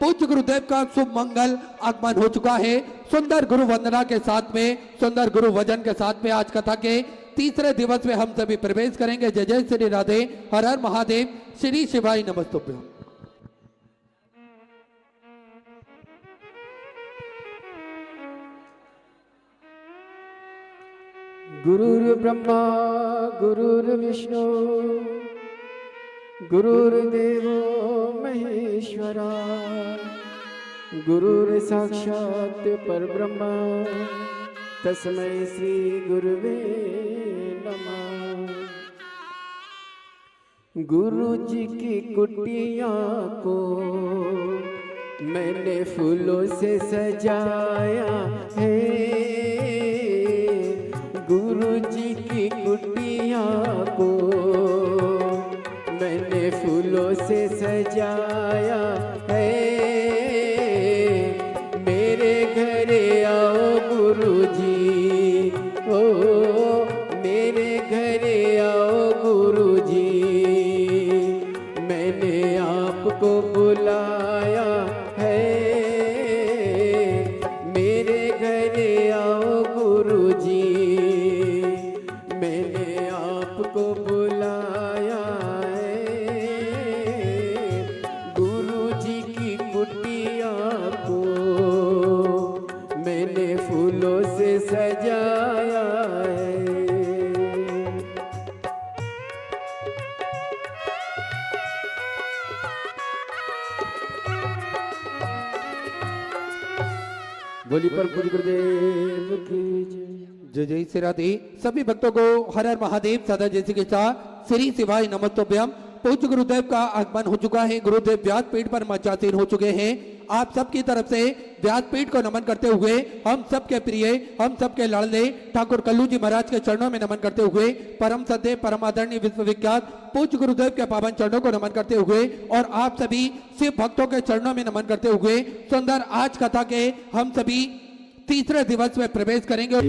पूज्य गुरुदेव का शुभ मंगल आगमन हो चुका है। सुंदर गुरु वंदना के साथ में, सुंदर गुरु वजन के साथ में आज कथा के तीसरे दिवस में हम सभी प्रवेश करेंगे। जय जय श्री राधे, हर हर महादेव, श्री शिवाय नमस्तुभ्यं। गुरुर्ब्रह्मा गुरुर्विष्णु गुरुर्देवो महेश्वरा गुरुर्साक्षात् परब्रह्म तस्मै श्री गुरुवे नमः। गुरु जी की कुटिया को मैंने फूलों से सजाया है। गुरु जी की कुटिया को मैंने फूलों से सजाया है। मेरे घरे आओ गुरु जी, ओ मेरे घरे आओ गुरु जी, मैंने आपको बुलाया है। मेरे घरे आओ गुरु जी, मैंने आपको बुलाया है। गुरु जी की कुटिया को मैंने फूलों से सजाया है। बोली पर पूज्य गुरुदेव की जय जय श्री राधे। सभी भक्तों को हर हर महादेव, सदा जैसे के साथ श्री शिवाय नमस्तुभ्यं। पूज्य गुरुदेव का आगमन हो चुका है। गुरुदेव व्यासपीठ पर मंचासीन हो चुके हैं। आप सबकी तरफ से व्यासपीठ को नमन करते हुए हम सबके प्रिय, हम सबके लाडले ठाकुर कल्लू जी महाराज के चरणों में नमन करते हुए, परम सद्य परम आदरणीय विश्वविख्यात पूज्य गुरुदेव के पावन चरणों को नमन करते हुए और आप सभी शिव भक्तों के चरणों में नमन करते हुए सुंदर आज कथा के हम सभी तीसरे दिवस में प्रवेश करेंगे।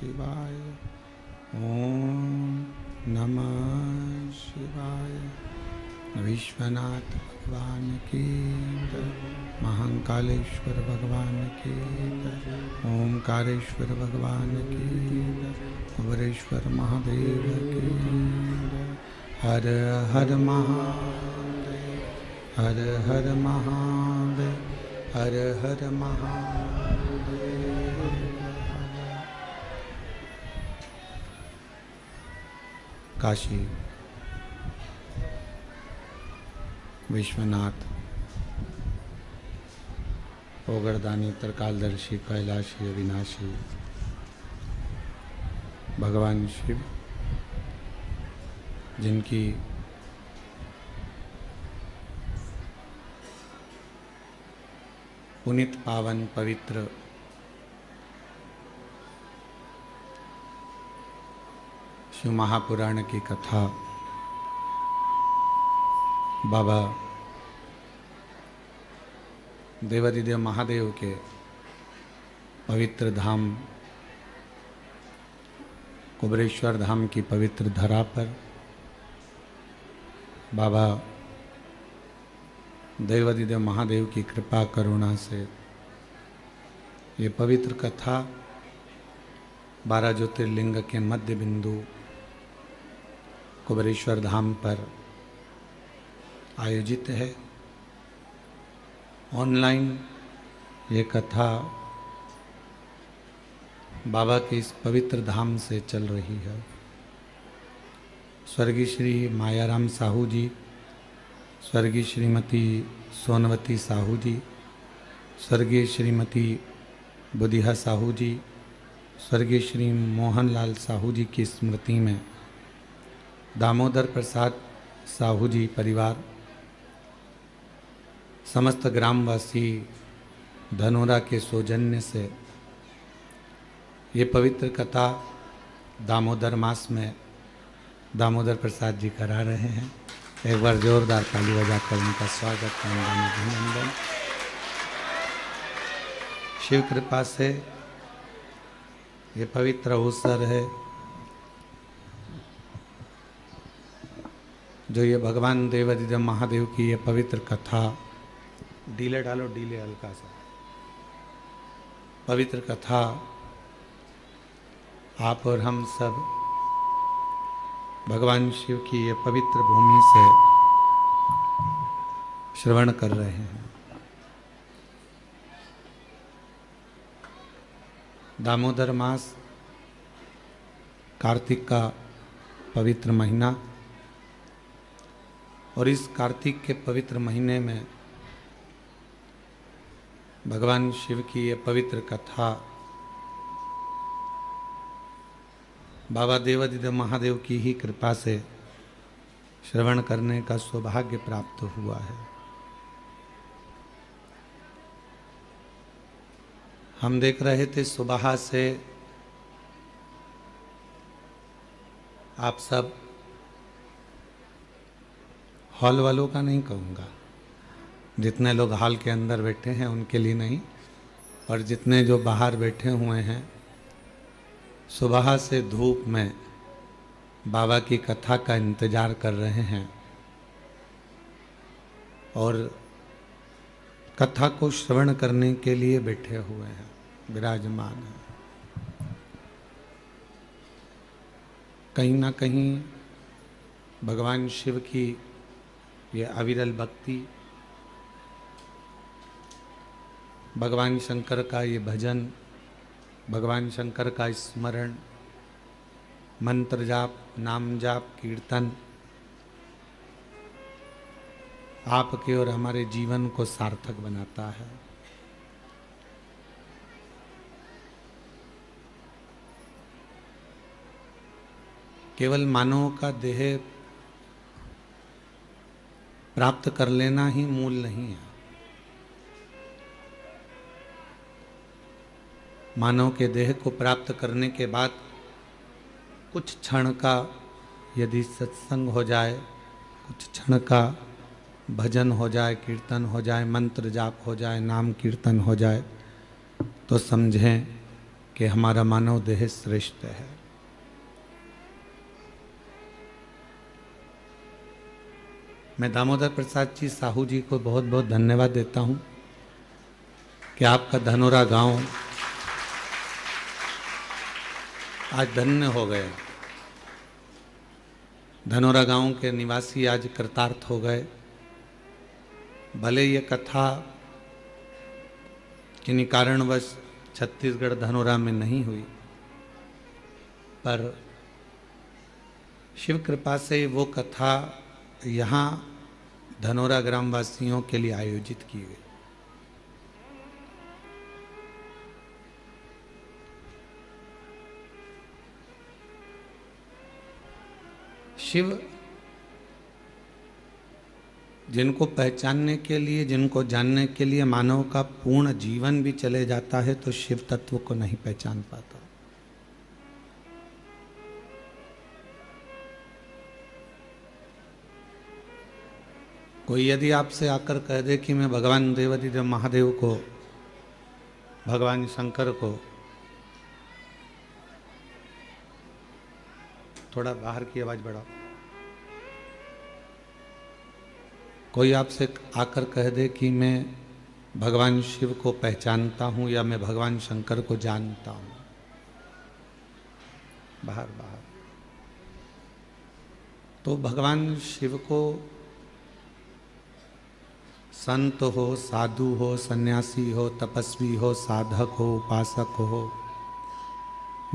शिवाय। ओम नमः शिवाय। विश्वनाथ भगवान की जय। महाकालेश्वर भगवान की जय। ओमकारेश्वर भगवान की जय। कुबेरेश्वर महादेव की जय। हर हर महादेव, हर हर महादेव, हर हर महादेव। काशी विश्वनाथ ओगरदानी त्रिकालदर्शी कैलाशी अविनाशी भगवान शिव, जिनकी पुनित पावन पवित्र शिव महापुराण की कथा बाबा देवादिदेव महादेव के पवित्र धाम कुबेरेश्वर धाम की पवित्र धरा पर बाबा देवादिदेव महादेव की कृपा करुणा से ये पवित्र कथा 12 ज्योतिर्लिंग के मध्य बिंदु कुबेरेश्वर धाम पर आयोजित है। ऑनलाइन ये कथा बाबा के इस पवित्र धाम से चल रही है। स्वर्गीय श्री मायाराम साहू जी, स्वर्गीय श्रीमती सोनवती साहू जी, स्वर्गीय श्रीमती बुधिया साहू जी, स्वर्गीय श्री मोहनलाल साहू जी की स्मृति में दामोदर प्रसाद साहू जी परिवार, समस्त ग्रामवासी धनोरा के सौजन्य से ये पवित्र कथा दामोदर मास में दामोदर प्रसाद जी करा रहे हैं। एक बार जोरदार ताली बजाकर उनका स्वागत, वंदन, अभिनंदन। शिव कृपा से ये पवित्र अवसर है जो ये भगवान देवादिदेव महादेव की ये पवित्र कथा, डीले डालो, डीले हल्का सा, पवित्र कथा आप और हम सब भगवान शिव की ये पवित्र भूमि से श्रवण कर रहे हैं। दामोदर मास, कार्तिक का पवित्र महीना, और इस कार्तिक के पवित्र महीने में भगवान शिव की ये पवित्र कथा बाबा देवादिदेव महादेव की ही कृपा से श्रवण करने का सौभाग्य प्राप्त हुआ है। हम देख रहे थे सुबह से आप सब, हॉल वालों का नहीं कहूँगा, जितने लोग हॉल के अंदर बैठे हैं उनके लिए नहीं, और जितने जो बाहर बैठे हुए हैं, सुबह से धूप में बाबा की कथा का इंतजार कर रहे हैं और कथा को श्रवण करने के लिए बैठे हुए हैं, विराजमान हैं। कहीं ना कहीं भगवान शिव की ये अविरल भक्ति, भगवान शंकर का ये भजन, भगवान शंकर का स्मरण, मंत्र जाप, नाम जाप, कीर्तन आपके और हमारे जीवन को सार्थक बनाता है। केवल मानव का देह प्राप्त कर लेना ही मूल नहीं है। मानव के देह को प्राप्त करने के बाद कुछ क्षण का यदि सत्संग हो जाए, कुछ क्षण का भजन हो जाए, कीर्तन हो जाए, मंत्र जाप हो जाए, नाम कीर्तन हो जाए, तो समझें कि हमारा मानव देह श्रेष्ठ है। मैं दामोदर प्रसाद जी साहू जी को बहुत बहुत धन्यवाद देता हूं कि आपका धनोरा गांव आज धन्य हो गए। धनोरा गांव के निवासी आज कृतार्थ हो गए। भले ये कथा किन्हीं कारणवश छत्तीसगढ़ धनोरा में नहीं हुई, पर शिव कृपा से वो कथा यहाँ धनोरा ग्रामवासियों के लिए आयोजित की गई। शिव जिनको पहचानने के लिए, जिनको जानने के लिए मानव का पूर्ण जीवन भी चले जाता है तो शिव तत्व को नहीं पहचान पाता। कोई यदि आपसे आकर कह दे कि मैं भगवान देवाधिदेव महादेव को, भगवान शंकर को, थोड़ा बाहर की आवाज बढ़ाओ, कोई आपसे आकर कह दे कि मैं भगवान शिव को पहचानता हूं या मैं भगवान शंकर को जानता हूं, बाहर बाहर, तो भगवान शिव को संत हो, साधु हो, सन्यासी हो, तपस्वी हो, साधक हो, उपासक हो,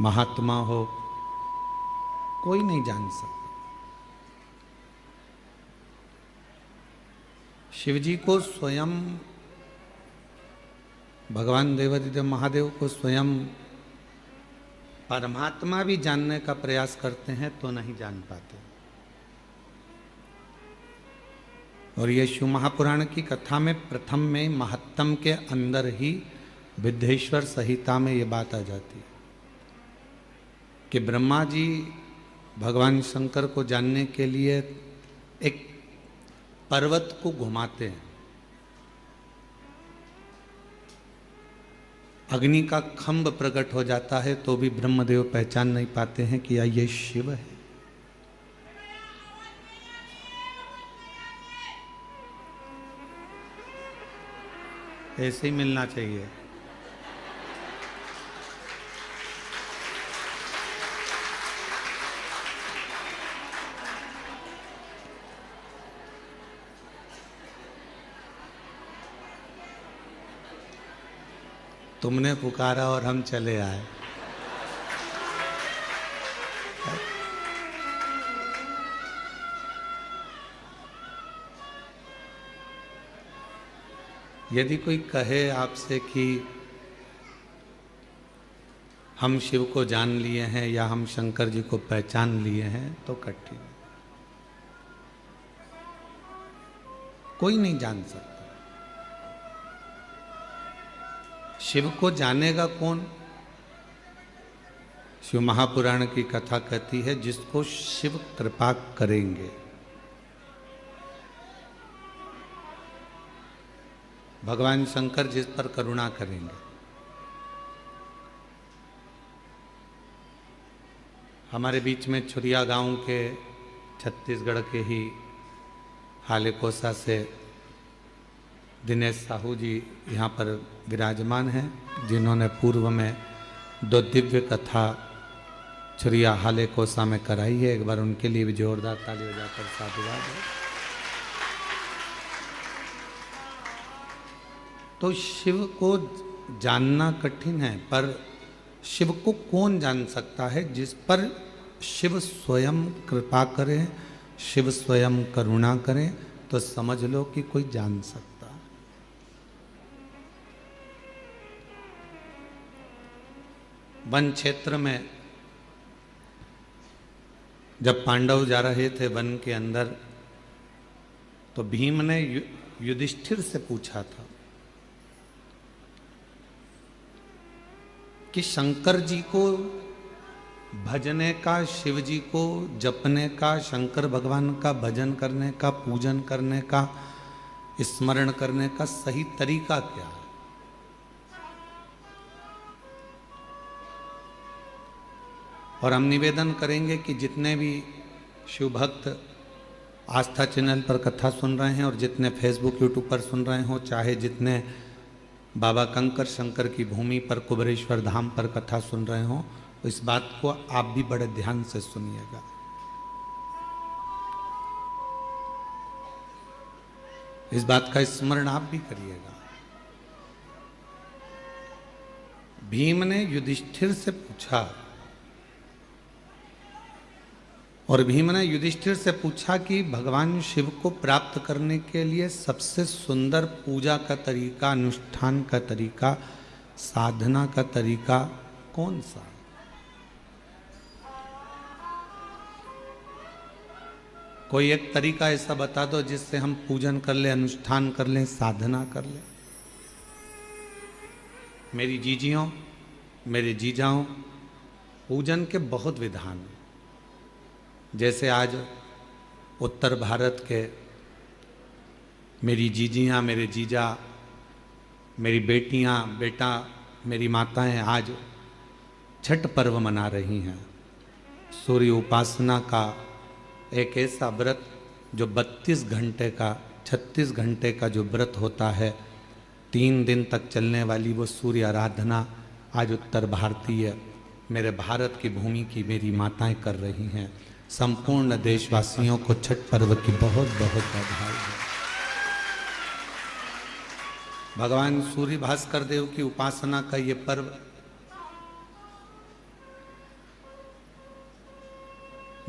महात्मा हो, कोई नहीं जान सकता। शिवजी को स्वयं, भगवान देवाधिदेव महादेव को स्वयं परमात्मा भी जानने का प्रयास करते हैं तो नहीं जान पाते। और ये शिव महापुराण की कथा में प्रथम में महत्तम के अंदर ही विद्येश्वर संहिता में ये बात आ जाती है कि ब्रह्मा जी भगवान शंकर को जानने के लिए एक पर्वत को घुमाते हैं। अग्नि का खंभ प्रकट हो जाता है तो भी ब्रह्मदेव पहचान नहीं पाते हैं कि ये शिव है। ऐसे ही मिलना चाहिए। तुमने पुकारा और हम चले आए। यदि कोई कहे आपसे कि हम शिव को जान लिए हैं या हम शंकर जी को पहचान लिए हैं तो कठिन, कोई नहीं जान सकता। शिव को जानेगा कौन? शिव महापुराण की कथा कहती है जिसको शिव कृपा करेंगे। भगवान शंकर जिस पर करुणा करेंगे। हमारे बीच में छुरिया गांव के, छत्तीसगढ़ के ही हालेकोसा से दिनेश साहू जी यहाँ पर विराजमान हैं, जिन्होंने पूर्व में 2 दिव्य कथा छुरिया हालेकोसा में कराई है। एक बार उनके लिए भी जोरदार ताली बजाकर साधुवाद है। तो शिव को जानना कठिन है, पर शिव को कौन जान सकता है? जिस पर शिव स्वयं कृपा करे, शिव स्वयं करुणा करे, तो समझ लो कि कोई जान सकता है। वन क्षेत्र में जब पांडव जा रहे थे वन के अंदर, तो भीम ने युधिष्ठिर से पूछा था कि शंकर जी को भजने का, शिव जी को जपने का, शंकर भगवान का भजन करने का, पूजन करने का, स्मरण करने का सही तरीका क्या है? और हम निवेदन करेंगे कि जितने भी शिव भक्त आस्था चैनल पर कथा सुन रहे हैं और जितने फेसबुक यूट्यूब पर सुन रहे हों, चाहे जितने बाबा कंकर शंकर की भूमि पर कुबेरेश्वर धाम पर कथा सुन रहे हों, इस बात को आप भी बड़े ध्यान से सुनिएगा। इस बात का स्मरण आप भी करिएगा। भीम ने युधिष्ठिर से पूछा, और भीम ने युधिष्ठिर से पूछा कि भगवान शिव को प्राप्त करने के लिए सबसे सुंदर पूजा का तरीका, अनुष्ठान का तरीका, साधना का तरीका कौन सा है? कोई एक तरीका ऐसा बता दो जिससे हम पूजन कर ले, अनुष्ठान कर लें, साधना कर लें। मेरी जीजियों, मेरे जीजाओं, पूजन के बहुत विधान हैं। जैसे आज उत्तर भारत के मेरी जीजियाँ, मेरे जीजा, मेरी बेटियाँ, बेटा, मेरी माताएं आज छठ पर्व मना रही हैं। सूर्य उपासना का एक ऐसा व्रत जो 32 घंटे का, 36 घंटे का जो व्रत होता है, 3 दिन तक चलने वाली वो सूर्य आराधना आज उत्तर भारतीय, मेरे भारत की भूमि की मेरी माताएं कर रही हैं। संपूर्ण देशवासियों को छठ पर्व की बहुत बहुत बधाई है। भगवान सूर्य भास्कर देव की उपासना का ये पर्व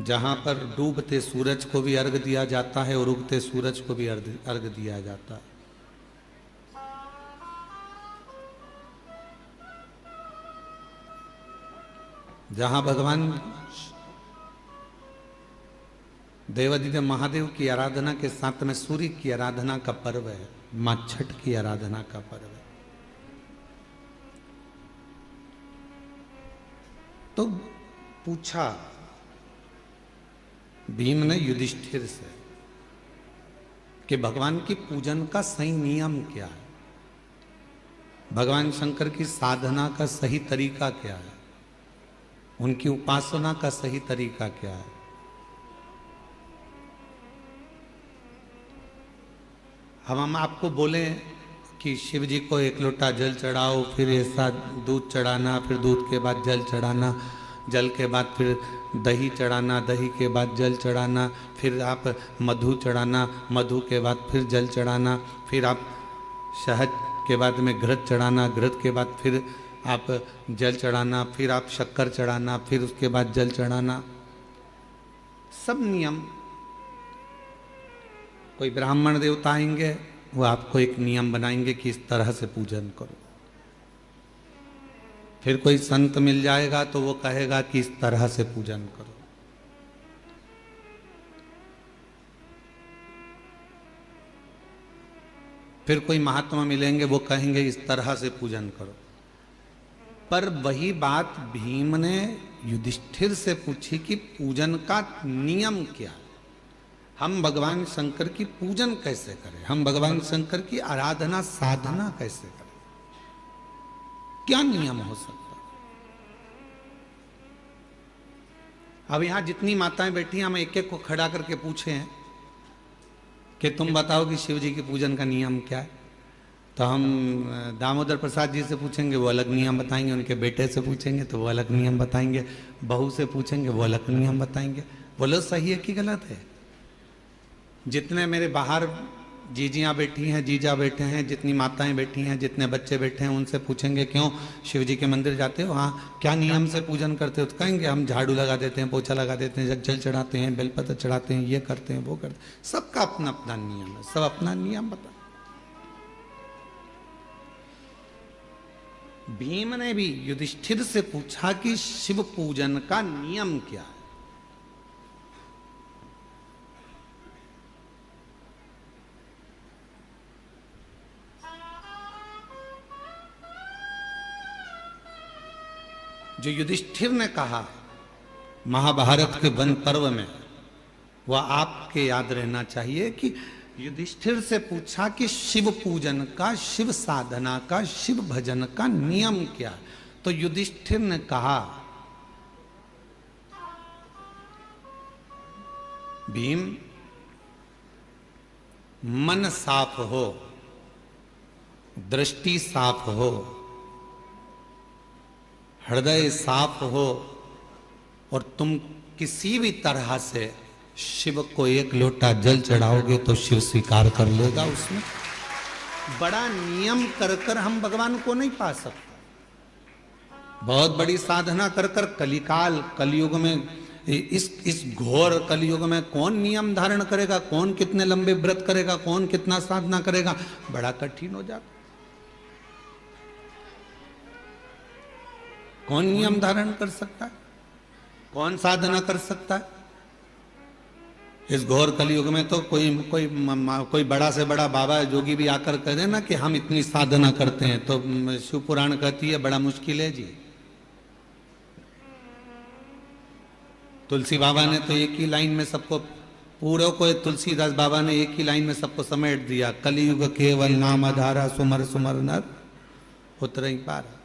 जहाँ पर डूबते सूरज को भी अर्घ दिया जाता है और उगते सूरज को भी अर्घ दिया जाता है। जहाँ भगवान देवादिदेव महादेव की आराधना के साथ में सूर्य की आराधना का पर्व है, माँ छठ की आराधना का पर्व है। तो पूछा भीम ने युधिष्ठिर से कि भगवान की पूजन का सही नियम क्या है, भगवान शंकर की साधना का सही तरीका क्या है, उनकी उपासना का सही तरीका क्या है। हम आपको बोले कि शिव जी को 1 लोटा जल चढ़ाओ, फिर ऐसा दूध चढ़ाना, फिर दूध के बाद जल चढ़ाना, जल के बाद फिर दही चढ़ाना, दही के बाद जल चढ़ाना, फिर आप मधु चढ़ाना, मधु के बाद फिर जल चढ़ाना, फिर आप शहद के बाद में घृत चढ़ाना, घृत के बाद फिर आप जल चढ़ाना, फिर आप शक्कर चढ़ाना, फिर उसके बाद जल चढ़ाना। सब नियम। कोई ब्राह्मण देवता आएंगे, वो आपको एक नियम बनाएंगे कि इस तरह से पूजन करो। फिर कोई संत मिल जाएगा तो वो कहेगा कि इस तरह से पूजन करो। फिर कोई महात्मा मिलेंगे, वो कहेंगे इस तरह से पूजन करो। पर वही बात भीम ने युधिष्ठिर से पूछी कि पूजन का नियम क्या है, हम भगवान शंकर की पूजन कैसे करें, हम भगवान शंकर की आराधना साधना कैसे करें, क्या नियम हो सकता है। अब यहां जितनी माताएं बैठी हैं, हम एक एक को खड़ा करके पूछे हैं कि तुम बताओ कि शिव जी के पूजन का नियम क्या है, तो हम दामोदर प्रसाद जी से पूछेंगे, वो अलग नियम बताएंगे, उनके बेटे से पूछेंगे तो वो अलग नियम बताएंगे, बहू से पूछेंगे वो अलग नियम बताएंगे। बोलो सही है कि गलत है। जितने मेरे बाहर जीजियाँ बैठी हैं, जीजा बैठे हैं, जितनी माताएं बैठी हैं, जितने बच्चे बैठे हैं, उनसे पूछेंगे क्यों शिव जी के मंदिर जाते हो, हाँ क्या नियम से पूजन करते हो, तो कहेंगे हम झाड़ू लगा देते हैं, पोछा लगा देते हैं, जल चढ़ाते हैं, बेलपत्र चढ़ाते हैं, ये करते हैं, वो करते हैं। सबका अपना अपना नियम है, सब अपना नियम बता। भीम ने भी युधिष्ठिर से पूछा कि शिव पूजन का नियम क्या है। जो युधिष्ठिर ने कहा महाभारत के वन पर्व में, वह आपके याद रहना चाहिए कि युधिष्ठिर से पूछा कि शिव पूजन का, शिव साधना का, शिव भजन का नियम क्या। तो युधिष्ठिर ने कहा भीम, मन साफ हो, दृष्टि साफ हो, हृदय साफ हो और तुम किसी भी तरह से शिव को एक लोटा जल चढ़ाओगे तो शिव स्वीकार कर लेगा। उसमें बड़ा नियम कर कर हम भगवान को नहीं पा सकते। बहुत बड़ी साधना कर कर कलयुग में, इस घोर कलयुग में कौन नियम धारण करेगा, कौन कितने लंबे व्रत करेगा, कौन कितना साधना करेगा, बड़ा कठिन हो जाता। कौन नियम धारण कर सकता है, कौन साधना कर सकता है? इस घोर कलयुग में तो कोई बड़ा से बड़ा बाबा जोगी भी आकर कह दे ना कि हम इतनी साधना करते हैं, तो शिव पुराण कहती है बड़ा मुश्किल है जी। तुलसी बाबा ने तो एक ही लाइन में सबको, पूरे को तुलसीदास बाबा ने एक ही लाइन में सबको समेट दिया, कलयुग केवल नाम आधारा, सुमर सुमर नर उतर ही पार।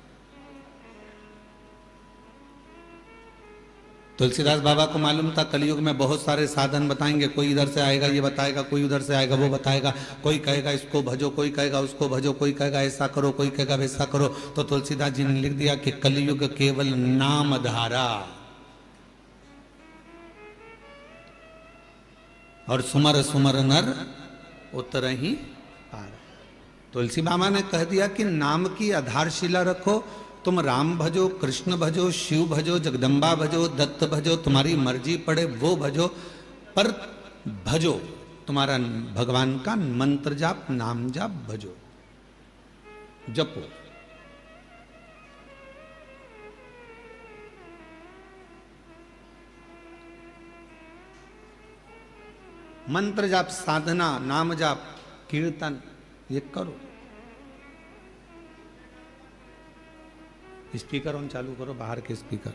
तुलसीदास बाबा को मालूम था कलयुग में बहुत सारे साधन बताएंगे, कोई इधर से आएगा ये बताएगा, कोई उधर से आएगा वो बताएगा, कोई कहेगा इसको भजो, कोई कहेगा उसको भजो, कोई कहेगा ऐसा करो, कोई कहेगा वैसा करो। तो तुलसीदास जी ने लिख दिया कि कलयुग केवल नाम धारा और सुमर सुमर नर उतर ही पार। तुलसी बाबा ने कह दिया कि नाम की आधारशिला रखो, तुम राम भजो, कृष्ण भजो, शिव भजो, जगदम्बा भजो, दत्त भजो, तुम्हारी मर्जी पड़े वो भजो, पर भजो तुम्हारा भगवान का मंत्र जाप, नाम जाप भजो, जपो। मंत्र जाप, साधना, नाम जाप, कीर्तन ये करो। स्पीकर ऑन चालू करो, बाहर के स्पीकर।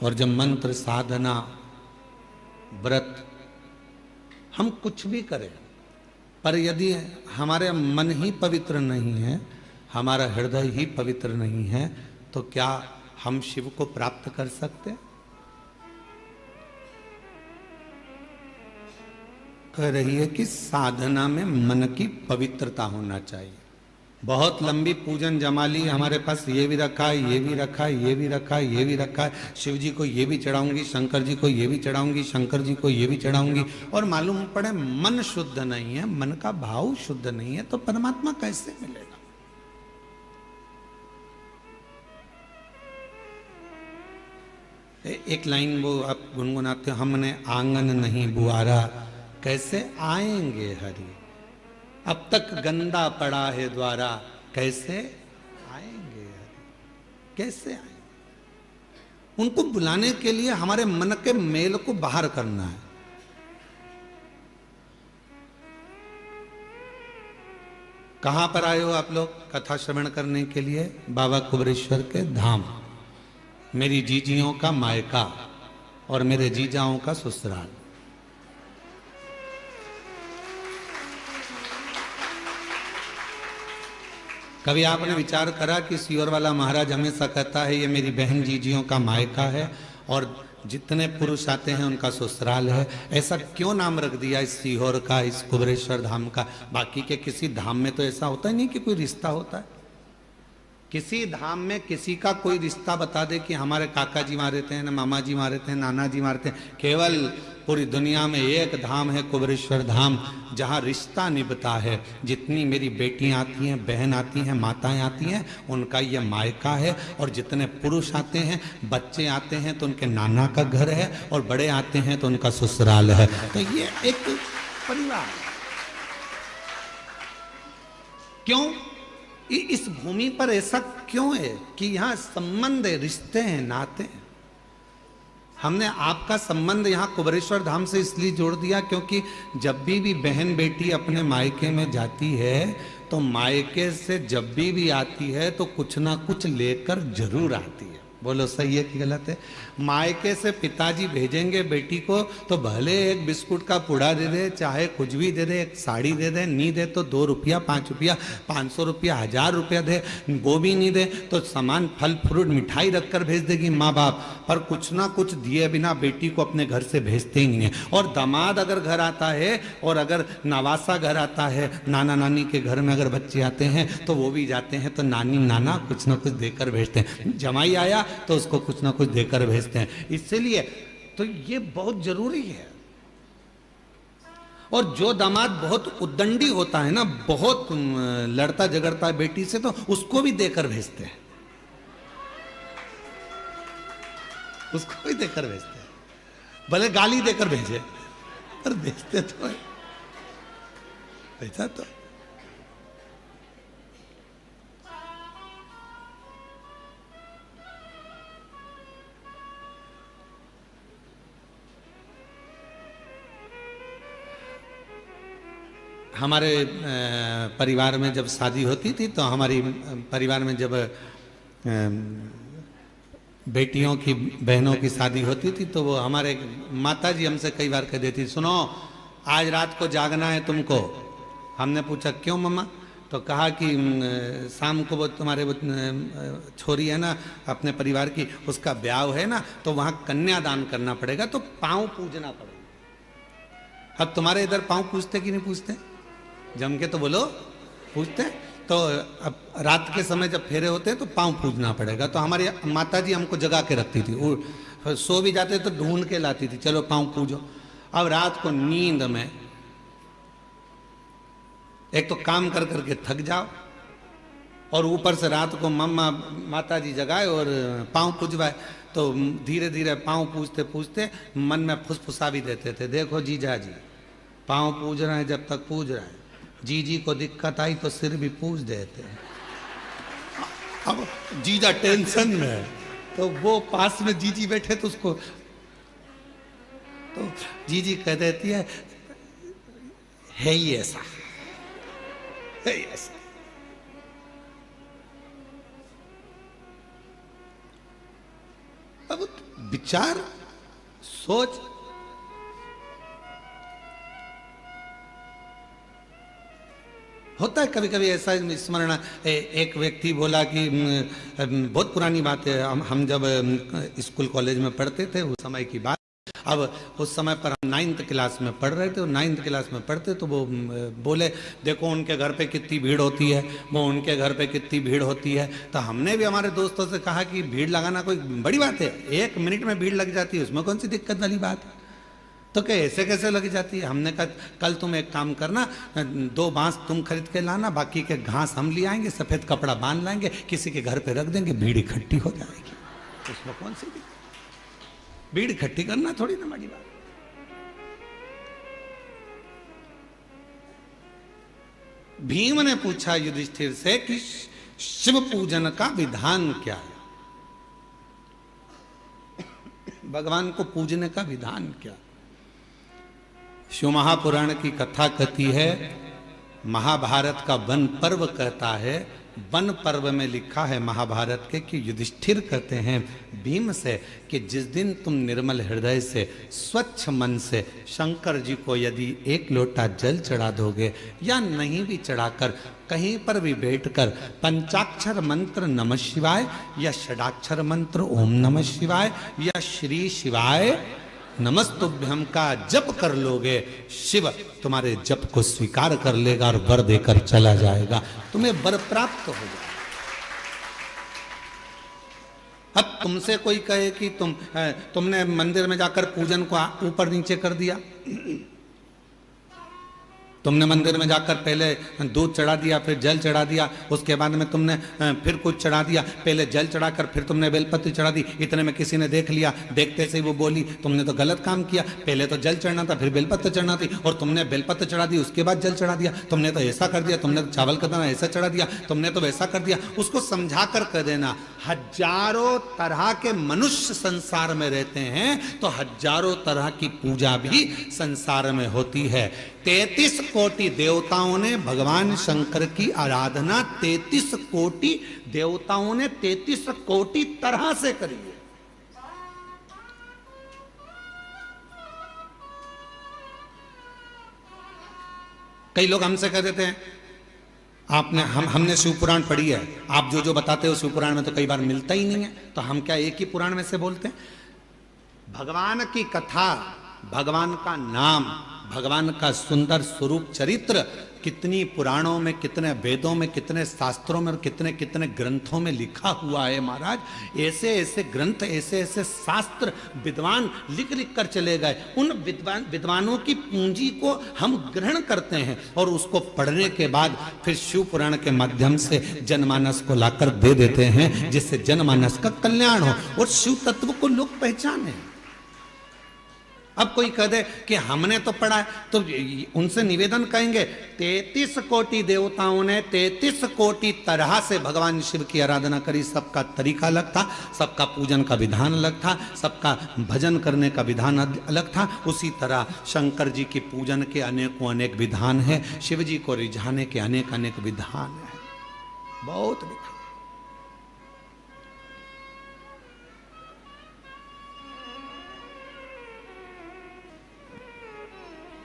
और जब मंत्र, साधना, व्रत हम कुछ भी करें, पर यदि हमारे मन ही पवित्र नहीं है, हमारा हृदय ही पवित्र नहीं है, तो क्या हम शिव को प्राप्त कर सकते? कह रही है कि साधना में मन की पवित्रता होना चाहिए। बहुत लंबी पूजन जमाली हमारे पास, ये भी रखा है, ये भी रखा है, ये भी रखा है, ये भी रखा है, शिव जी को ये भी चढ़ाऊंगी, शंकर जी को ये भी चढ़ाऊंगी, शंकर जी को ये भी चढ़ाऊंगी, और मालूम पड़े मन शुद्ध नहीं है, मन का भाव शुद्ध नहीं है, तो परमात्मा कैसे मिलेगा? एक लाइन वो आप गुनगुनाते, हमने आंगन नहीं बुआरा, कैसे आएंगे हरि, अब तक गंदा पड़ा है द्वारा, कैसे आएंगे हरि, कैसे आएंगे? उनको बुलाने के लिए हमारे मन के मेल को बाहर करना है। कहां पर आए हो आप लोग कथा श्रवण करने के लिए? बाबा कुबरेश्वर के धाम, मेरी जीजियों का मायका और मेरे जीजाओं का ससुराल। कभी आपने विचार करा कि सीहोर वाला महाराज हमेशा कहता है ये मेरी बहन जीजियों का मायका है और जितने पुरुष आते हैं उनका ससुराल है, ऐसा क्यों नाम रख दिया इस सीहोर का, इस कुबरेश्वर धाम का? बाकी के किसी धाम में तो ऐसा होता ही नहीं कि कोई रिश्ता होता है। किसी धाम में किसी का कोई रिश्ता बता दे कि हमारे काका जी वहां रहते हैं, ना मामा जी वहां रहते हैं, नाना जी वहां रहते हैं। केवल पूरी दुनिया में एक धाम है कुबरेश्वर धाम, जहाँ रिश्ता निभता है। जितनी मेरी बेटियां आती हैं, बहन आती हैं, माताएं आती हैं, उनका ये मायका है। और जितने पुरुष आते हैं, बच्चे आते हैं तो उनके नाना का घर है, और बड़े आते हैं तो उनका ससुराल है। तो ये एक परिवार। क्यों इस भूमि पर ऐसा क्यों है कि यहाँ संबंध है, रिश्ते हैं, नाते हैं। हमने आपका संबंध यहाँ कुबरेश्वर धाम से इसलिए जोड़ दिया क्योंकि जब भी बहन बेटी अपने मायके में जाती है तो मायके से जब भी आती है तो कुछ ना कुछ लेकर जरूर आती है। बोलो सही है कि गलत है? मायके से पिताजी भेजेंगे बेटी को तो भले एक बिस्कुट का पुड़ा दे दे, चाहे कुछ भी दे दे, एक साड़ी दे दे, नहीं दे तो 2 रुपया, 5 रुपया, 500 रुपया, 1000 रुपया दे, वो भी नहीं दे तो सामान फल फ्रूट मिठाई रखकर भेज देगी माँ बाप, पर कुछ ना कुछ दिए बिना बेटी को अपने घर से भेजते ही नहीं है। और दामाद अगर घर आता है और अगर नवासा घर आता है, नाना नानी के घर में अगर बच्चे आते हैं तो वो भी जाते हैं तो नानी नाना कुछ ना कुछ देकर भेजते हैं। जमाई आया तो उसको कुछ ना कुछ देकर भेजते हैं। इसलिए तो ये बहुत जरूरी है। और जो दामाद बहुत उद्दंडी होता है ना, बहुत लड़ता झगड़ता है बेटी से, तो उसको भी देकर भेजते हैं, उसको भी देकर भेजते हैं, भले गाली देकर भेजे पर भेजते तो है, ऐसा तो। हमारे परिवार में जब शादी होती थी तो हमारी परिवार में जब बेटियों की बहनों की शादी होती थी तो वो हमारे माता जी हमसे कई बार कह देती, सुनो आज रात को जागना है तुमको। हमने पूछा क्यों मम्मा? तो कहा कि शाम को वो तुम्हारे वो छोरी है ना अपने परिवार की, उसका ब्याह है ना तो वहाँ कन्यादान करना पड़ेगा, तो पाँव पूजना पड़ेगा। अब तुम्हारे इधर पाँव पूजते कि नहीं पूजते? जम के तो बोलो पूछते। तो अब रात के समय जब फेरे होते हैं तो पाँव पूजना पड़ेगा, तो हमारी माताजी हमको जगा के रखती थी, और सो भी जाते तो ढूंढ के लाती थी, चलो पाँव पूजो। अब रात को नींद में एक तो काम कर करके थक जाओ और ऊपर से रात को मम्मा माताजी जगाए और पाँव पूजवाए, तो धीरे धीरे पाँव पूजते पूजते मन में फुसफुसा भी देते थे, देखो जीजा जी पाँव पूज रहे हैं, जब तक पूज रहे हैं, जीजी को दिक्कत आई तो सिर भी पूज देते हैं। अब जीजा टेंशन में है तो वो पास में जीजी बैठे तो उसको, तो जीजी कह देती है ही ऐसा, है ही ऐसा। अब विचार सोच, होता है कभी कभी ऐसा स्मरण। एक व्यक्ति बोला कि बहुत पुरानी बात है, हम जब स्कूल कॉलेज में पढ़ते थे उस समय की बात। अब उस समय पर हम 9th क्लास में पढ़ रहे थे, और 9th क्लास में पढ़ते तो वो बोले देखो उनके घर पे कितनी भीड़ होती है, वो उनके घर पे कितनी भीड़ होती है। तो हमने भी हमारे दोस्तों से कहा कि भीड़ लगाना कोई बड़ी बात है, 1 मिनट में भीड़ लग जाती है, उसमें कौन सी दिक्कत वाली बात है। तो क्या ऐसे कैसे लग जाती है? हमने कहा कल तुम एक काम करना, 2 बांस तुम खरीद के लाना, बाकी के घास हम ले आएंगे, सफेद कपड़ा बांध लाएंगे, किसी के घर पे रख देंगे, भीड़ इकट्ठी हो जाएगी। उसमें कौन सी दिक्कत? भीड़ इकट्ठी करना थोड़ी ना बड़ी बात। भीम ने पूछा युधिष्ठिर से कि शिव पूजन का विधान क्या है, भगवान को पूजने का विधान क्या? शिव महापुराण की कथा कहती है, महाभारत का वन पर्व कहता है, वन पर्व में लिखा है महाभारत के कि युधिष्ठिर कहते हैं भीम से कि जिस दिन तुम निर्मल हृदय से स्वच्छ मन से शंकर जी को यदि 1 लोटा जल चढ़ा दोगे, या नहीं भी चढ़ाकर कहीं पर भी बैठकर पंचाक्षर मंत्र नमः शिवाय या षडाक्षर मंत्र ओम नमः शिवाय या श्री शिवाय नमस्तुभ्यम का जप कर लोगे, शिव तुम्हारे जप को स्वीकार कर लेगा और वर देकर चला जाएगा, तुम्हें वर प्राप्त हो जाएगा। अब तुमसे कोई कहे कि तुमने मंदिर में जाकर पूजन को ऊपर नीचे कर दिया, तुमने मंदिर में जाकर पहले दूध चढ़ा दिया, फिर जल चढ़ा दिया, उसके बाद में तुमने फिर कुछ चढ़ा दिया, पहले जल चढ़ाकर फिर तुमने बेलपत्र चढ़ा दी, इतने में किसी ने देख लिया, देखते से ही वो बोली तुमने तो गलत काम किया, पहले तो जल चढ़ना था, फिर बेलपत्र चढ़ना थी, और तुमने बेलपत्र चढ़ा दी उसके बाद जल चढ़ा दिया, तुमने तो ऐसा कर दिया, तुमने तो चावल का दाना ऐसा चढ़ा दिया, तुमने तो वैसा कर दिया। उसको समझा कर कह देना, हजारों तरह के मनुष्य संसार में रहते हैं तो हजारों तरह की पूजा भी संसार में होती है। 33 कोटि देवताओं ने भगवान शंकर की आराधना 33 कोटि देवताओं ने 33 कोटि तरह से करी है। कई लोग हमसे कह देते हैं हमने शिव पुराण पढ़ी है, आप जो जो बताते हो शिव पुराण में तो कई बार मिलता ही नहीं है, तो हम क्या एक ही पुराण में से बोलते हैं? भगवान की कथा, भगवान का नाम, भगवान का सुंदर स्वरूप चरित्र कितनी पुराणों में, कितने वेदों में, कितने शास्त्रों में और कितने कितने ग्रंथों में लिखा हुआ है महाराज। ऐसे ऐसे ग्रंथ, ऐसे ऐसे शास्त्र विद्वान लिख लिख कर चले गए। उन विद्वानों की पूंजी को हम ग्रहण करते हैं और उसको पढ़ने के बाद फिर शिव पुराण के माध्यम से जनमानस को लाकर दे देते हैं, जिससे जनमानस का कल्याण हो और शिव तत्व को लोग पहचाने। अब कोई कह दे कि हमने तो पढ़ा है, तो उनसे निवेदन कहेंगे 33 कोटि देवताओं ने 33 कोटि तरह से भगवान शिव की आराधना करी। सबका तरीका अलग था, सबका पूजन का विधान अलग था, सबका भजन करने का विधान अलग था। उसी तरह शंकर जी की पूजन के अनेकों अनेक विधान है, शिव जी को रिझाने के अनेक अनेक विधान है, बहुत विधान।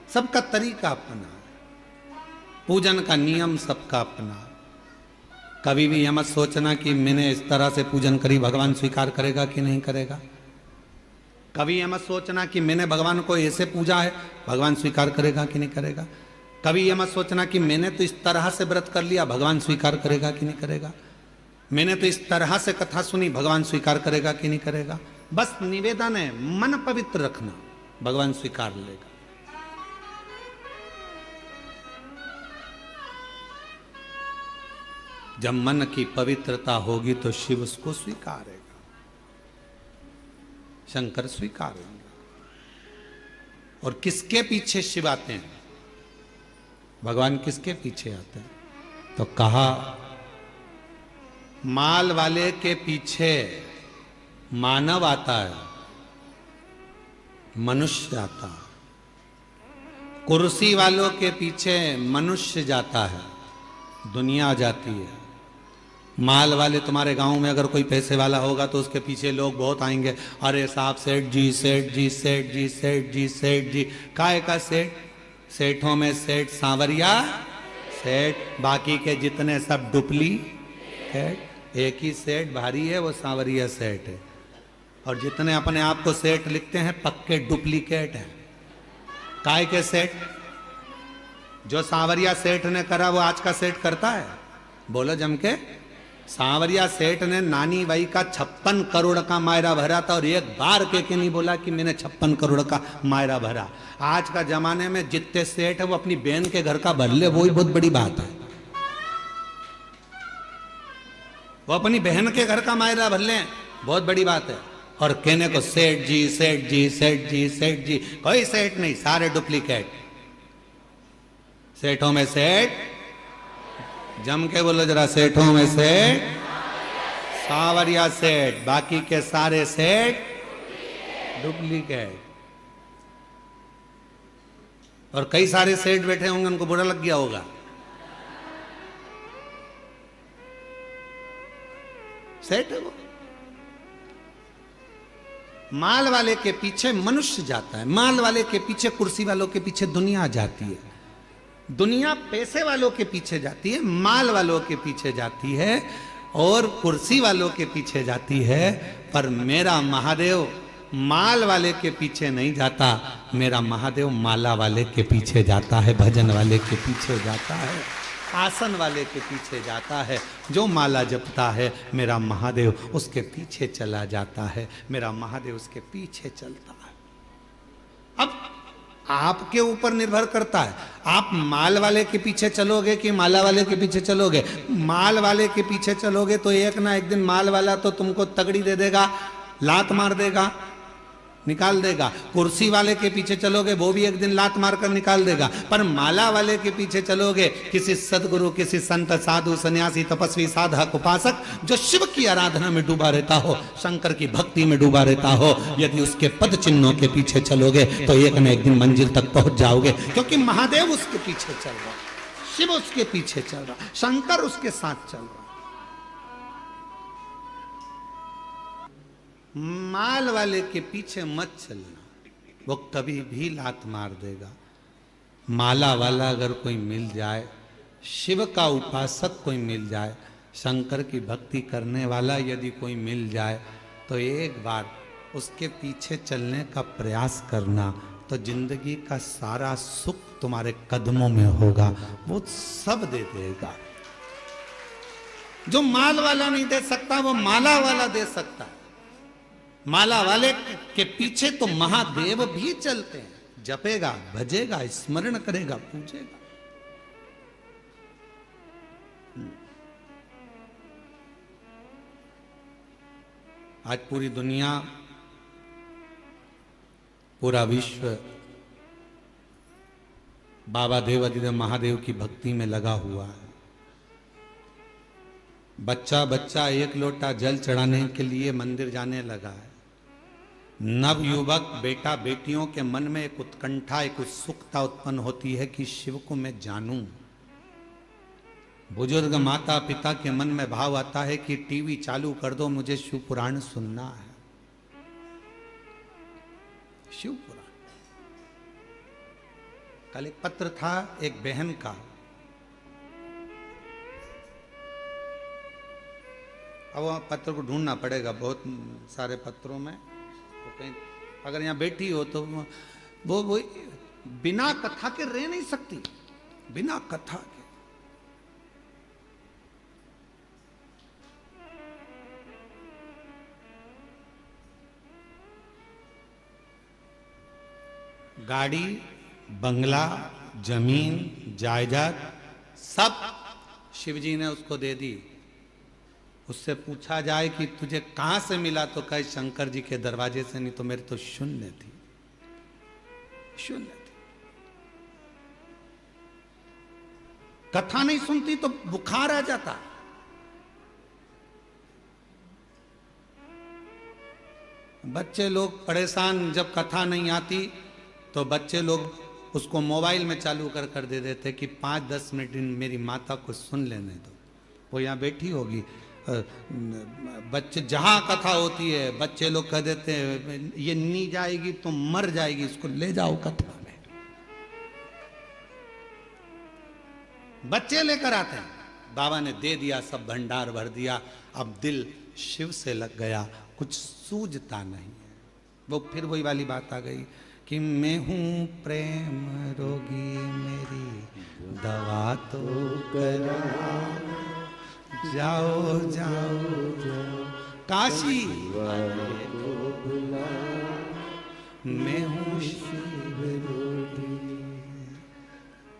सबका तरीका अपना, पूजन का नियम सबका अपना। कभी भी यह मत सोचना कि मैंने इस तरह से पूजन करी, भगवान स्वीकार करेगा कि नहीं करेगा। कभी यह मत सोचना कि मैंने भगवान को ऐसे पूजा है, भगवान स्वीकार करेगा कि नहीं करेगा। कभी यह मत सोचना कि मैंने तो इस तरह से व्रत कर लिया, भगवान स्वीकार करेगा कि नहीं करेगा। मैंने तो इस तरह से कथा सुनी, भगवान स्वीकार करेगा कि नहीं करेगा। बस निवेदन है, मन पवित्र रखना, भगवान स्वीकार लेगा। जब मन की पवित्रता होगी तो शिव उसको स्वीकारेगा, शंकर स्वीकारेंगे। और किसके पीछे शिव आते हैं, भगवान किसके पीछे आते हैं? तो कहा माल वाले के पीछे मानव आता है, मनुष्य आता है। कुर्सी वालों के पीछे मनुष्य जाता है, दुनिया जाती है। माल वाले, तुम्हारे गांव में अगर कोई पैसे वाला होगा तो उसके पीछे लोग बहुत आएंगे, अरे साहब सेठ जी, सेठ जी, सेठ जी, सेठ जी, सेठ जी। काय का सेठ? सेठों में सेठ सांवरिया सेठ, बाकी के जितने सब डुप्लीकेट। एक ही सेठ भारी है, वो सांवरिया सेठ है। और जितने अपने आप को सेठ लिखते हैं पक्के डुप्लीकेट हैं। काय के सेठ? जो सांवरिया सेठ ने करा वो आज का सेठ करता है? बोलो जम के। सांवरिया सेठ ने नानी बाई का 56 करोड़ का मायरा भरा था और एक बार के नहीं बोला कि मैंने 56 करोड़ का मायरा भरा। आज का जमाने में जितने सेठ है वो अपनी बहन के घर का भर ले, वो ही बहुत बड़ी बात है। वो अपनी बहन के घर का मायरा भर ले, बहुत बड़ी बात है। और कहने को सेठ जी, सेठ जी, सेठ जी, सेठ जी। कोई सेठ नहीं, सारे डुप्लीकेट। सेठों में सेठ, जम के बोलो जरा, सेठों में सेठ, सांवरिया सेठ, बाकी के सारे सेठ डुप्लीकेट। और कई सारे सेठ बैठे होंगे, उनको बुरा लग गया होगा। सेठ है वो। माल वाले के पीछे मनुष्य जाता है, माल वाले के पीछे, कुर्सी वालों के पीछे दुनिया जाती है। दुनिया पैसे वालों के पीछे जाती है, माल वालों के पीछे जाती है और कुर्सी वालों के पीछे जाती है। पर मेरा महादेव माल वाले के पीछे नहीं जाता, मेरा महादेव माला वाले के पीछे जाता है, भजन वाले के पीछे जाता है, आसन वाले के पीछे जाता है। जो माला जपता है मेरा महादेव उसके पीछे चला जाता है, मेरा महादेव उसके पीछे चलता है। अब आपके ऊपर निर्भर करता है, आप माल वाले के पीछे चलोगे कि माला वाले के पीछे चलोगे। माल वाले के पीछे चलोगे तो एक ना एक दिन माल वाला तो तुमको तगड़ी दे देगा, लात मार देगा। निकाल देगा। कुर्सी वाले के पीछे चलोगे वो भी एक दिन लात मारकर निकाल देगा। पर माला वाले के पीछे चलोगे, किसी सदगुरु, किसी संत, साधु, सन्यासी, तपस्वी, साधक, उपासक जो शिव की आराधना में डूबा रहता हो, शंकर की भक्ति में डूबा रहता हो, यदि उसके पद चिन्हों के पीछे चलोगे तो एक न एक दिन मंजिल तक पहुंच जाओगे। क्योंकि महादेव उसके पीछे चल रहा, शिव उसके पीछे चल रहा, शंकर उसके साथ चल रहा। माल वाले के पीछे मत चलना, वो कभी भी लात मार देगा। माला वाला अगर कोई मिल जाए, शिव का उपासक कोई मिल जाए, शंकर की भक्ति करने वाला यदि कोई मिल जाए, तो एक बार उसके पीछे चलने का प्रयास करना, तो जिंदगी का सारा सुख तुम्हारे कदमों में होगा। वो सब दे देगा। जो माल वाला नहीं दे सकता वो माला वाला दे सकता है। माला वाले के पीछे तो महादेव भी चलते हैं, जपेगा, भजेगा, स्मरण करेगा, पूजेगा। आज पूरी दुनिया, पूरा विश्व बाबा देवाधिदेव महादेव की भक्ति में लगा हुआ है। बच्चा बच्चा एक लोटा जल चढ़ाने के लिए मंदिर जाने लगा है। नव युवक बेटा बेटियों के मन में एक उत्कंठा, एक उत्सुकता उत्पन्न होती है कि शिव को मैं जानूं। बुजुर्ग माता पिता के मन में भाव आता है कि टीवी चालू कर दो, मुझे शिव पुराण सुनना है। शिव पुराण। कल एक पत्र था एक बहन का, अब वह पत्र को ढूंढना पड़ेगा बहुत सारे पत्रों में, तो कहीं अगर यहाँ बैठी हो तो वो बिना कथा के रह नहीं सकती, बिना कथा के। गाड़ी, बंगला, जमीन, जायदाद सब शिवजी ने उसको दे दी। उससे पूछा जाए कि तुझे कहां से मिला, तो कहे शंकर जी के दरवाजे से, नहीं तो मेरे तो शून्य थी, शून्य थी। कथा नहीं सुनती तो बुखार आ जाता। बच्चे लोग परेशान, जब कथा नहीं आती तो बच्चे लोग उसको मोबाइल में चालू कर दे देते कि 5-10 मिनट मेरी माता को सुन लेने दो। वो यहाँ बैठी होगी, बच्चे जहां कथा होती है बच्चे लोग कह देते हैं ये नहीं जाएगी तो मर जाएगी, इसको ले जाओ कथा में। बच्चे लेकर आते हैं, बाबा ने दे दिया, सब भंडार भर दिया। अब दिल शिव से लग गया, कुछ सूझता नहीं है। वो फिर वही वाली बात आ गई कि मैं हूं प्रेम रोगी, मेरी दवा तो करा, जाओ जाओ जाओ काशी वाले को बुला, मैं हूं शिव रोगी।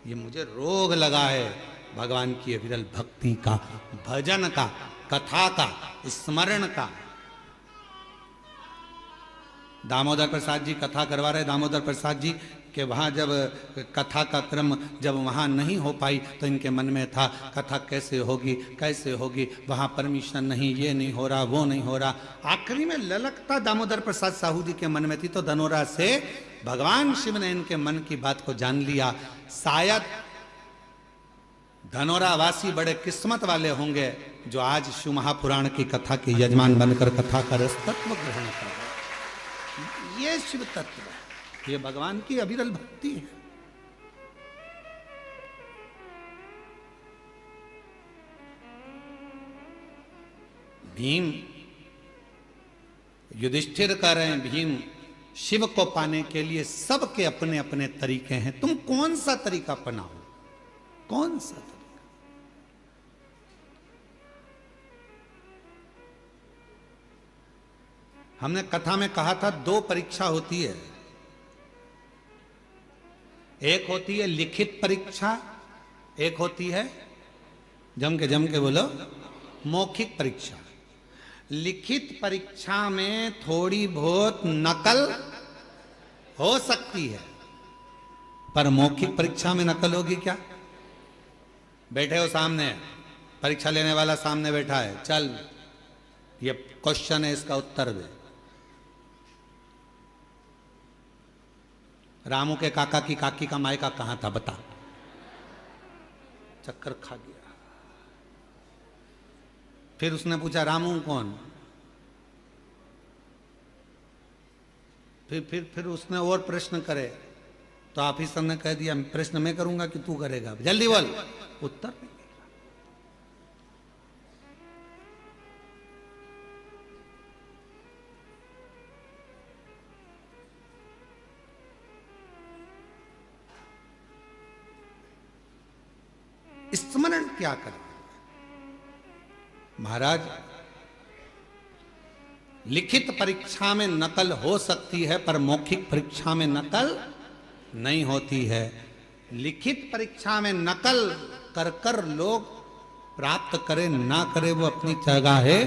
ये मुझे रोग लगा है भगवान की अविरल भक्ति का, भजन का, कथा का, स्मरण का। दामोदर प्रसाद जी कथा करवा रहे, दामोदर प्रसाद जी के वहाँ जब कथा का क्रम जब वहाँ नहीं हो पाई तो इनके मन में था कथा कैसे होगी, कैसे होगी, वहाँ परमिशन नहीं, ये नहीं हो रहा, वो नहीं हो रहा। आखिरी में ललकता दामोदर प्रसाद साहू जी के मन में थी, तो धनोरा से भगवान शिव ने इनके मन की बात को जान लिया। शायद धनोरा वासी बड़े किस्मत वाले होंगे जो आज शिव महापुराण की कथा के यजमान बनकर कथा का रसतत्व ग्रहण कर रहे। ये शिव तत्व है, ये भगवान की अविरल भक्ति है। भीम युधिष्ठिर कह रहे हैं, भीम शिव को पाने के लिए सबके अपने अपने तरीके हैं, तुम कौन सा तरीका अपनाओ, कौन सा तरीका। हमने कथा में कहा था 2 परीक्षा होती है, एक होती है लिखित परीक्षा, एक होती है जम के बोलो मौखिक परीक्षा। लिखित परीक्षा में थोड़ी बहुत नकल हो सकती है, पर मौखिक परीक्षा में नकल होगी क्या? बैठे हो सामने, परीक्षा लेने वाला सामने बैठा है, चल ये क्वेश्चन है, इसका उत्तर दे। रामू के काका की काकी का मायका कहां था बता। चक्कर खा गया। फिर उसने पूछा रामू कौन? फिर उसने और प्रश्न करे तो ऑफिसर ने कह दिया प्रश्न मैं करूंगा कि तू करेगा, जल्दी बोल। उत्तर नहीं। स्मरण क्या करें महाराज? लिखित परीक्षा में नकल हो सकती है, पर मौखिक परीक्षा में नकल नहीं होती है। लिखित परीक्षा में नकल कर कर लोग प्राप्त करे ना करे वो अपनी जगह है,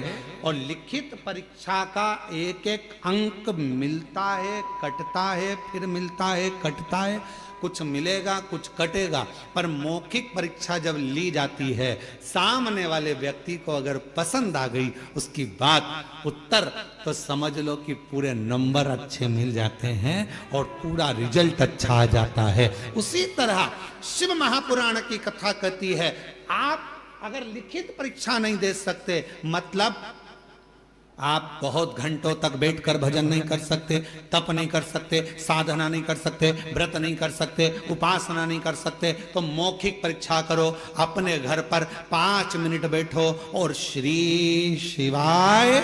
और लिखित परीक्षा का एक एक अंक मिलता है, कटता है, फिर मिलता है, कटता है, कुछ मिलेगा कुछ कटेगा। पर मौखिक परीक्षा जब ली जाती है, सामने वाले व्यक्ति को अगर पसंद आ गई उसकी बात, उत्तर, तो समझ लो कि पूरे नंबर अच्छे मिल जाते हैं और पूरा रिजल्ट अच्छा आ जाता है। उसी तरह शिव महापुराण की कथा कहती है, आप अगर लिखित परीक्षा नहीं दे सकते, मतलब आप बहुत घंटों तक बैठकर भजन नहीं कर सकते, तप नहीं कर सकते, साधना नहीं कर सकते, व्रत नहीं कर सकते, उपासना नहीं कर सकते, तो मौखिक परीक्षा करो। अपने घर पर 5 मिनट बैठो और श्री शिवाय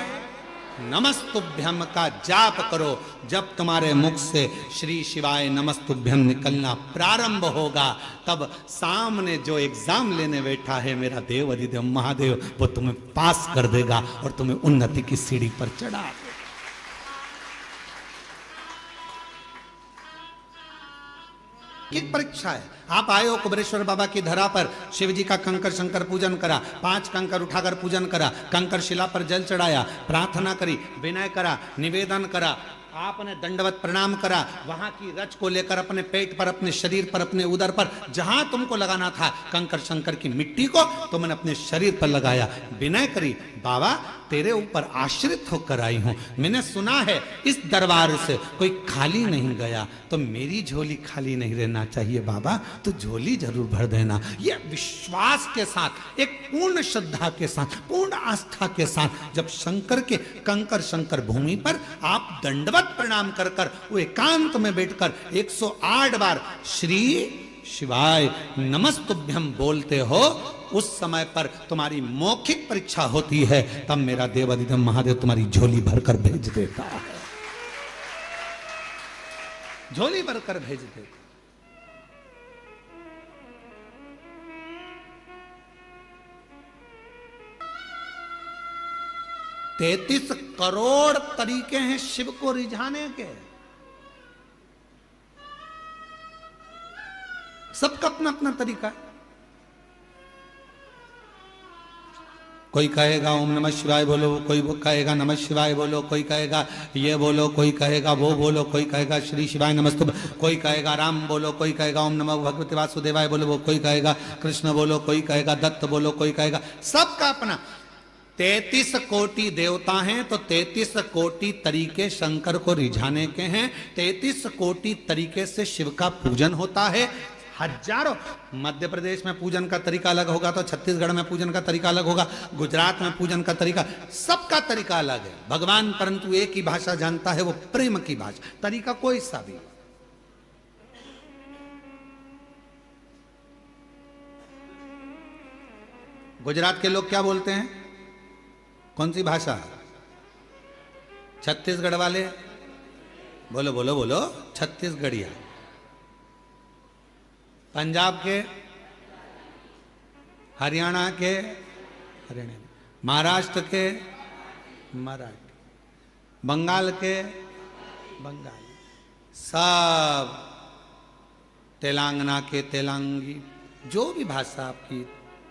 नमस्तुभ्यम का जाप करो। जब तुम्हारे मुख से श्री शिवाय नमस्तुभ्यम निकलना प्रारंभ होगा, तब सामने जो एग्जाम लेने बैठा है मेरा देव अधिदेव महादेव, वो तुम्हें पास कर देगा और तुम्हें उन्नति की सीढ़ी पर चढ़ा देगा। एक परीक्षा है। आप आए हो कुबेरेश्वर बाबा की धरा पर, शिव जी का कंकर शंकर पूजन करा, 5 कंकर उठाकर पूजन करा, कंकर शिला पर जल चढ़ाया, प्रार्थना करी, विनय करा, निवेदन करा, आपने दंडवत प्रणाम करा, वहां की रच को लेकर अपने पेट पर, अपने शरीर पर, अपने उदर पर, जहां तुमको लगाना था कंकर शंकर की मिट्टी को, तुमने अपने शरीर पर लगाया, विनय करी, बाबा तेरे ऊपर आश्रित होकर आई हूं, मैंने सुना है इस दरबार से कोई खाली नहीं गया, तो मेरी झोली खाली नहीं रहना चाहिए बाबा, तो झोली जरूर भर देना। ये विश्वास के साथ, एक पूर्ण श्रद्धा के साथ, पूर्ण आस्था के साथ जब शंकर के कंकर शंकर भूमि पर आप दंडवत प्रणाम कर कर वो एकांत में बैठकर 108 बार श्री शिवाय नमस्तुभ्यम बोलते हो, उस समय पर तुम्हारी मौखिक परीक्षा होती है, तब मेरा देवाधिदेव महादेव तुम्हारी झोली भरकर भेज देता है, झोली भरकर भेज देता। 33 करोड़ तरीके हैं शिव को रिझाने के, सबका अपना अपना तरीका है। कोई कहेगा ओम नमः शिवाय बोलो, कोई कहेगा नमः शिवाय बोलो, कोई कहेगा ये बोलो, कोई कहेगा वो बोलो, कोई कहेगा श्री शिवाय नमस्तुभ्यं, कोई कहेगा राम बोलो, कोई कहेगा ओम नमः भगवते वासुदेवाय बोलो, वो कोई कहेगा कृष्ण बोलो, कोई कहेगा दत्त बोलो, कोई कहेगा, सबका अपना। 33 कोटि देवता हैं तो 33 कोटि तरीके शंकर को रिझाने के हैं, 33 कोटि तरीके से शिव का पूजन होता है। हजारों, मध्य प्रदेश में पूजन का तरीका अलग होगा तो छत्तीसगढ़ में पूजन का तरीका अलग होगा, गुजरात में पूजन का तरीका, सबका तरीका अलग है। भगवान परंतु एक ही भाषा जानता है, वो प्रेम की भाषा, तरीका कोई सा भी। गुजरात के लोग क्या बोलते हैं, कौन सी भाषा? छत्तीसगढ़ वाले बोलो बोलो बोलो छत्तीसगढ़िया। पंजाब के, हरियाणा के हरियाणा, महाराष्ट्र के मराठी, बंगाल के बंगाली, सब, तेलंगाना के तेलंगी, जो भी भाषा आपकी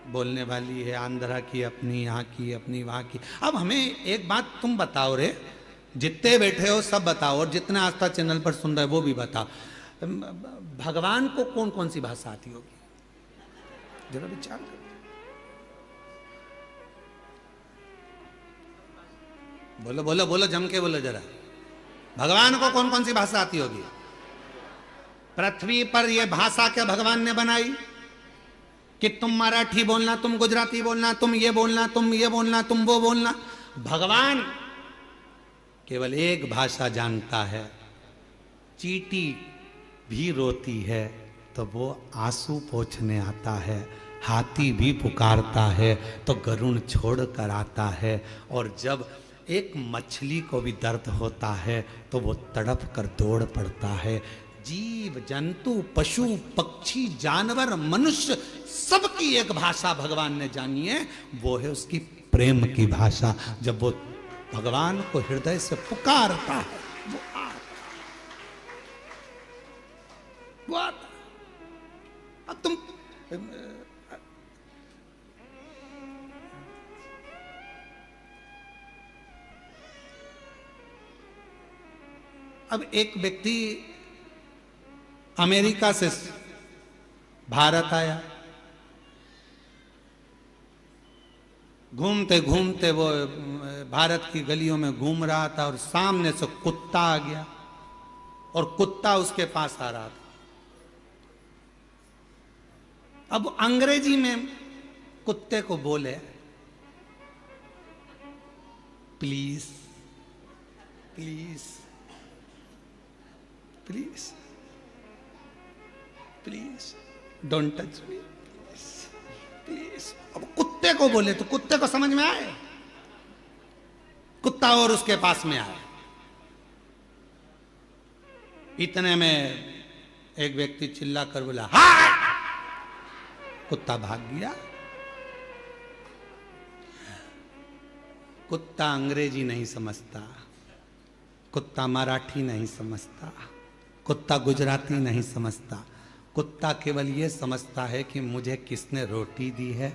बोलने वाली है, आंध्रा की अपनी, यहाँ की अपनी, वहाँ की। अब हमें एक बात तुम बताओ रे, जितने बैठे हो सब बताओ, और जितने आस्था चैनल पर सुन रहे हो वो भी बताओ, भगवान को कौन कौन सी भाषा आती होगी? जरा विचार करो। बोलो बोलो बोलो, जम के बोलो जरा। भगवान को कौन कौन सी भाषा आती होगी? पृथ्वी पर यह भाषा क्या भगवान ने बनाई कि तुम मराठी बोलना, तुम गुजराती बोलना, तुम ये बोलना, तुम ये बोलना, तुम वो बोलना? भगवान केवल एक भाषा जानता है। चींटी भी रोती है तो वो आंसू पोंछने आता है, हाथी भी पुकारता है तो गरुड़ छोड़ कर आता है, और जब एक मछली को भी दर्द होता है तो वो तड़प कर दौड़ पड़ता है। जीव जंतु पशु पक्षी जानवर मनुष्य सबकी एक भाषा भगवान ने जानी है, वो है उसकी प्रेम की भाषा। जब वो भगवान को हृदय से पुकारता है वो आता। अब तुम अब एक व्यक्ति अमेरिका से भारत आया, घूमते घूमते वो भारत की गलियों में घूम रहा था और सामने से कुत्ता आ गया और कुत्ता उसके पास आ रहा था। अब अंग्रेजी में कुत्ते को बोले, please please please please don't touch me, please. अब कुत्ते को बोले तो कुत्ते को समझ में आए। कुत्ता और उसके पास में आया। इतने में एक व्यक्ति चिल्ला कर बोला, हाय! कुत्ता भाग गया। कुत्ता अंग्रेजी नहीं समझता, कुत्ता मराठी नहीं समझता, कुत्ता गुजराती नहीं समझता। कुत्ता केवल ये समझता है कि मुझे किसने रोटी दी है,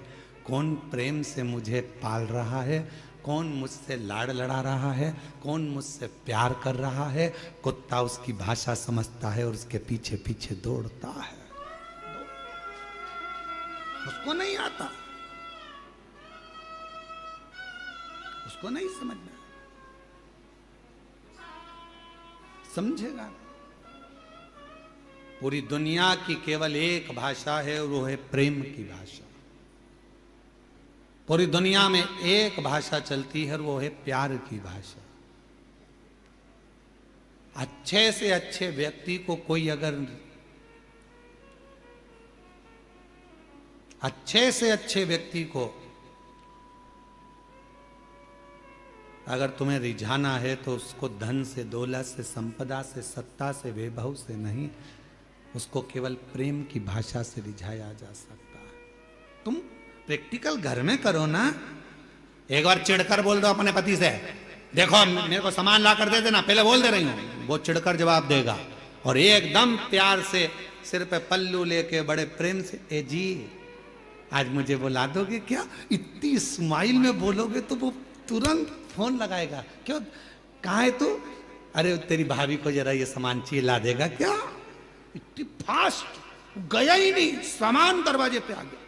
कौन प्रेम से मुझे पाल रहा है, कौन मुझसे लाड़ लड़ा रहा है, कौन मुझसे प्यार कर रहा है। कुत्ता उसकी भाषा समझता है और उसके पीछे पीछे दौड़ता है। उसको नहीं आता, उसको नहीं समझना, समझेगा। पूरी दुनिया की केवल एक भाषा है और वो है प्रेम की भाषा। पूरी दुनिया में एक भाषा चलती है और वो है प्यार की भाषा। अच्छे से अच्छे व्यक्ति को कोई अगर अच्छे से अच्छे व्यक्ति को अगर तुम्हें रिझाना है तो उसको धन से, दौलत से, संपदा से, सत्ता से, वैभव से नहीं, उसको केवल प्रेम की भाषा से रिझाया जा सकता है। तुम प्रैक्टिकल घर में करो ना। एक बार चिढ़कर बोल दो अपने पति से, देखो मेरे को सामान ला कर दे देना, पहले बोल दे रही हूं। वो चिढ़कर जवाब देगा और एकदम प्यार से सिर पे पल्लू लेके बड़े प्रेम से, ए जी आज मुझे बुला दोगे क्या? इतनी स्माइल में बोलोगे तो वो तुरंत फोन लगाएगा। क्यों, कहाँ है तू? अरे तेरी भाभी को जरा ये सामान चाहिए, ला देगा क्या? इतनी फास्ट, गया ही नहीं, सामान दरवाजे पे आ गया।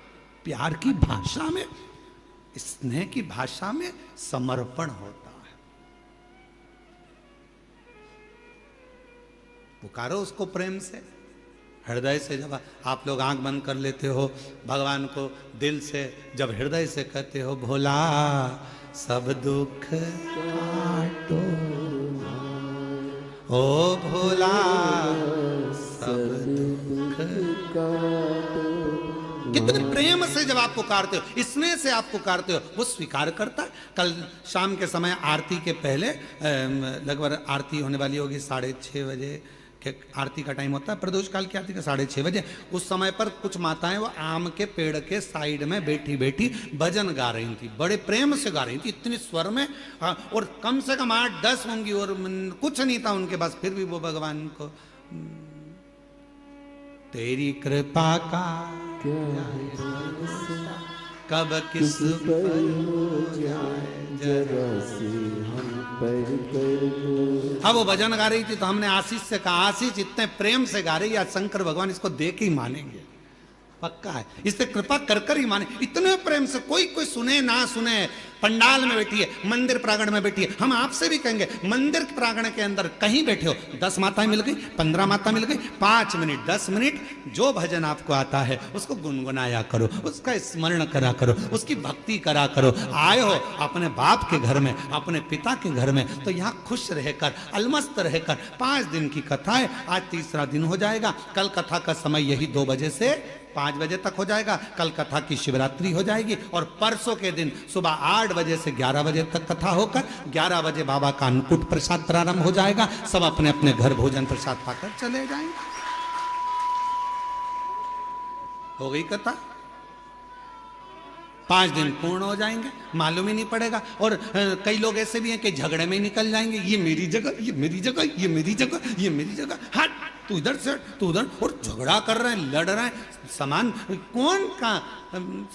प्यार की भाषा में, स्नेह की भाषा में समर्पण होता है। पुकारो उसको प्रेम से, हृदय से। जब आप लोग आंख बंद कर लेते हो, भगवान को दिल से जब हृदय से कहते हो, भोला सब दुख काटो, ओ भोला सब दुख काटो। कितने प्रेम से जब आप पुकारते हो, स्नेह से आप पुकारते हो, वो स्वीकार करता है। कल शाम के समय आरती के पहले लगभग आरती होने वाली होगी 6:30 बजे के आरती का टाइम होता है, प्रदोष काल की आरती का 6:30 बजे। उस समय पर कुछ माताएं वो आम के पेड़ के साइड में बैठी बैठी भजन गा रही थी, बड़े प्रेम से गा रही थी, इतनी स्वर में। और कम से कम 8-10 होंगी और कुछ नहीं था उनके पास, फिर भी वो भगवान को, तेरी कृपा का कब किस पर हो जाए जरा सी हम पर कर दो। हाँ, वो भजन गा रही थी तो हमने आशीष से कहा, आशीष इतने प्रेम से गा रही है, आज शंकर भगवान इसको देख ही मानेंगे, पक्का है, इससे कृपा कर कर ही माने। इतने प्रेम से, कोई सुने ना सुने, पंडाल में बैठी है, मंदिर प्रांगण में बैठी है, हम आपसे भी कहेंगे मंदिर प्रांगण के अंदर कहीं बैठे हो, 10 माताएं मिल गई, 15 माता मिल गई, 5 मिनट 10 मिनट जो भजन आपको आता है उसको गुनगुनाया करो, उसका स्मरण करा करो, उसकी भक्ति करा करो। आए हो अपने बाप के घर में, अपने पिता के घर में, तो यहाँ खुश रहकर, अलमस्त रहकर 5 दिन की कथा है। आज तीसरा दिन हो जाएगा। कल कथा का समय यही 2 बजे से 5 बजे तक हो जाएगा। कल कथा की शिवरात्रि हो जाएगी और परसों के दिन सुबह 8 बजे से 11 बजे तक कथा होकर 11 बजे बाबा का अन्नकूट प्रसाद प्रारंभ हो जाएगा। सब अपने अपने घर भोजन प्रसाद पाकर चले जाएंगे। हो गई कथा, 5 दिन पूर्ण हो जाएंगे, मालूम ही नहीं पड़ेगा। और कई लोग ऐसे भी हैं कि झगड़े में निकल जाएंगे, ये मेरी जगह, ये मेरी जगह, ये मेरी जगह, ये मेरी जगह, हट तू इधर से, तू उधर, और झगड़ा कर रहे हैं, लड़ रहे हैं, समान कौन का,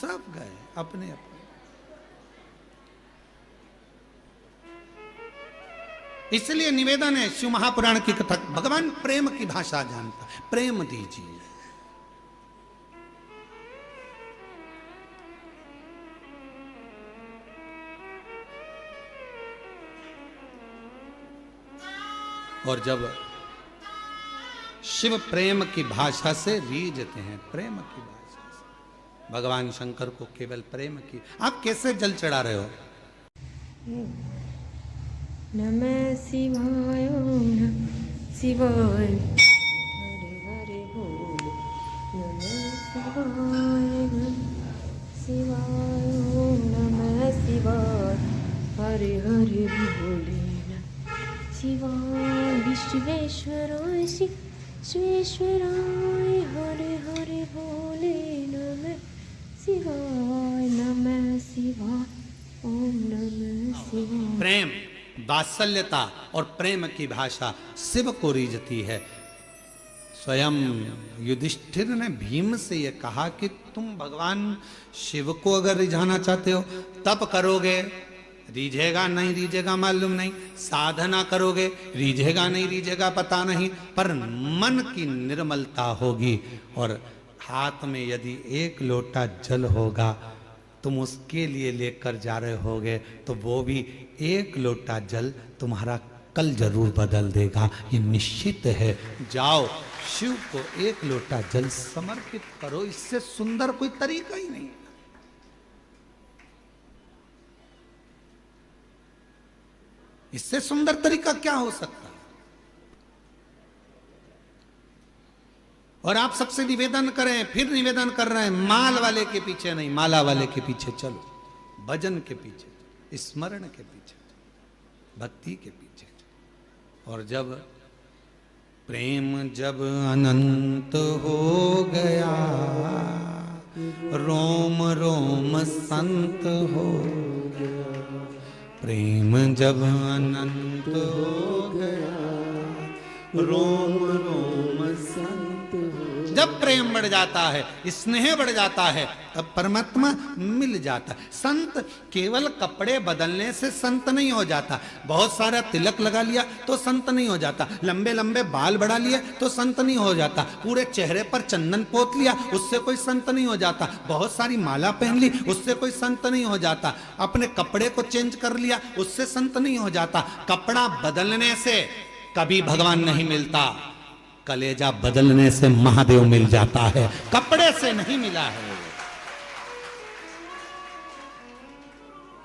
सब गए अपने अपने। इसलिए निवेदन है, शिव महापुराण की कथा, भगवान प्रेम की भाषा जानता है, प्रेम दीजिए। और जब शिव प्रेम की भाषा से रीझते हैं, प्रेम की भाषा से, भगवान शंकर को केवल प्रेम की। आप कैसे जल चढ़ा रहे हो? नमः शिवाय, नमः शिवाय, हरे हरे बोले, नमः शिवाय, नमः शिवाय, नमः शिवाय, हरे हरे बोले, नमः शिवाय, विश्वेश्वराय विश्वेश्वराय, हरे हरे बोले, नमः शिवाय, नमः शिवाय, ओम नमः शिवाय। प्रेम, वात्सल्यता और प्रेम की भाषा शिव को रीझती है। स्वयं युधिष्ठिर ने भीम से यह कहा कि तुम भगवान शिव को अगर रिझाना चाहते हो तब करोगे, रीझेगा नहीं रीझेगा मालूम नहीं, साधना करोगे रीझेगा नहीं रीझेगा पता नहीं, पर मन की निर्मलता होगी और हाथ में यदि 1 लोटा जल होगा, तुम उसके लिए लेकर जा रहे होगे तो वो भी 1 लोटा जल तुम्हारा कल जरूर बदल देगा, ये निश्चित है। जाओ शिव को 1 लोटा जल समर्पित करो, इससे सुंदर कोई तरीका ही नहीं। इससे सुंदर तरीका क्या हो सकता? और आप सबसे निवेदन करें, फिर निवेदन कर रहे हैं, माल वाले के पीछे नहीं, माला वाले के पीछे चलो, भजन के पीछे, स्मरण के पीछे, भक्ति के पीछे। और जब प्रेम जब अनंत हो गया, रोम रोम संत हो गया, प्रेम जब अनंत हो गया, रोम रोम संत। जब प्रेम बढ़ जाता है, स्नेह बढ़ जाता है, तब परमात्मा मिल जाता है। संत केवल कपड़े बदलने से संत नहीं हो जाता, बहुत सारा तिलक लगा लिया तो संत नहीं हो जाता, लंबे लंबे बाल बढ़ा लिए तो संत नहीं हो जाता, पूरे चेहरे पर चंदन पोत लिया उससे कोई संत नहीं हो जाता, बहुत सारी माला पहन ली उससे कोई संत नहीं हो जाता, अपने कपड़े को चेंज कर लिया उससे संत नहीं हो जाता। कपड़ा बदलने से कभी भगवान नहीं मिलता, कलेजा बदलने से महादेव मिल जाता है, कपड़े से नहीं मिला है।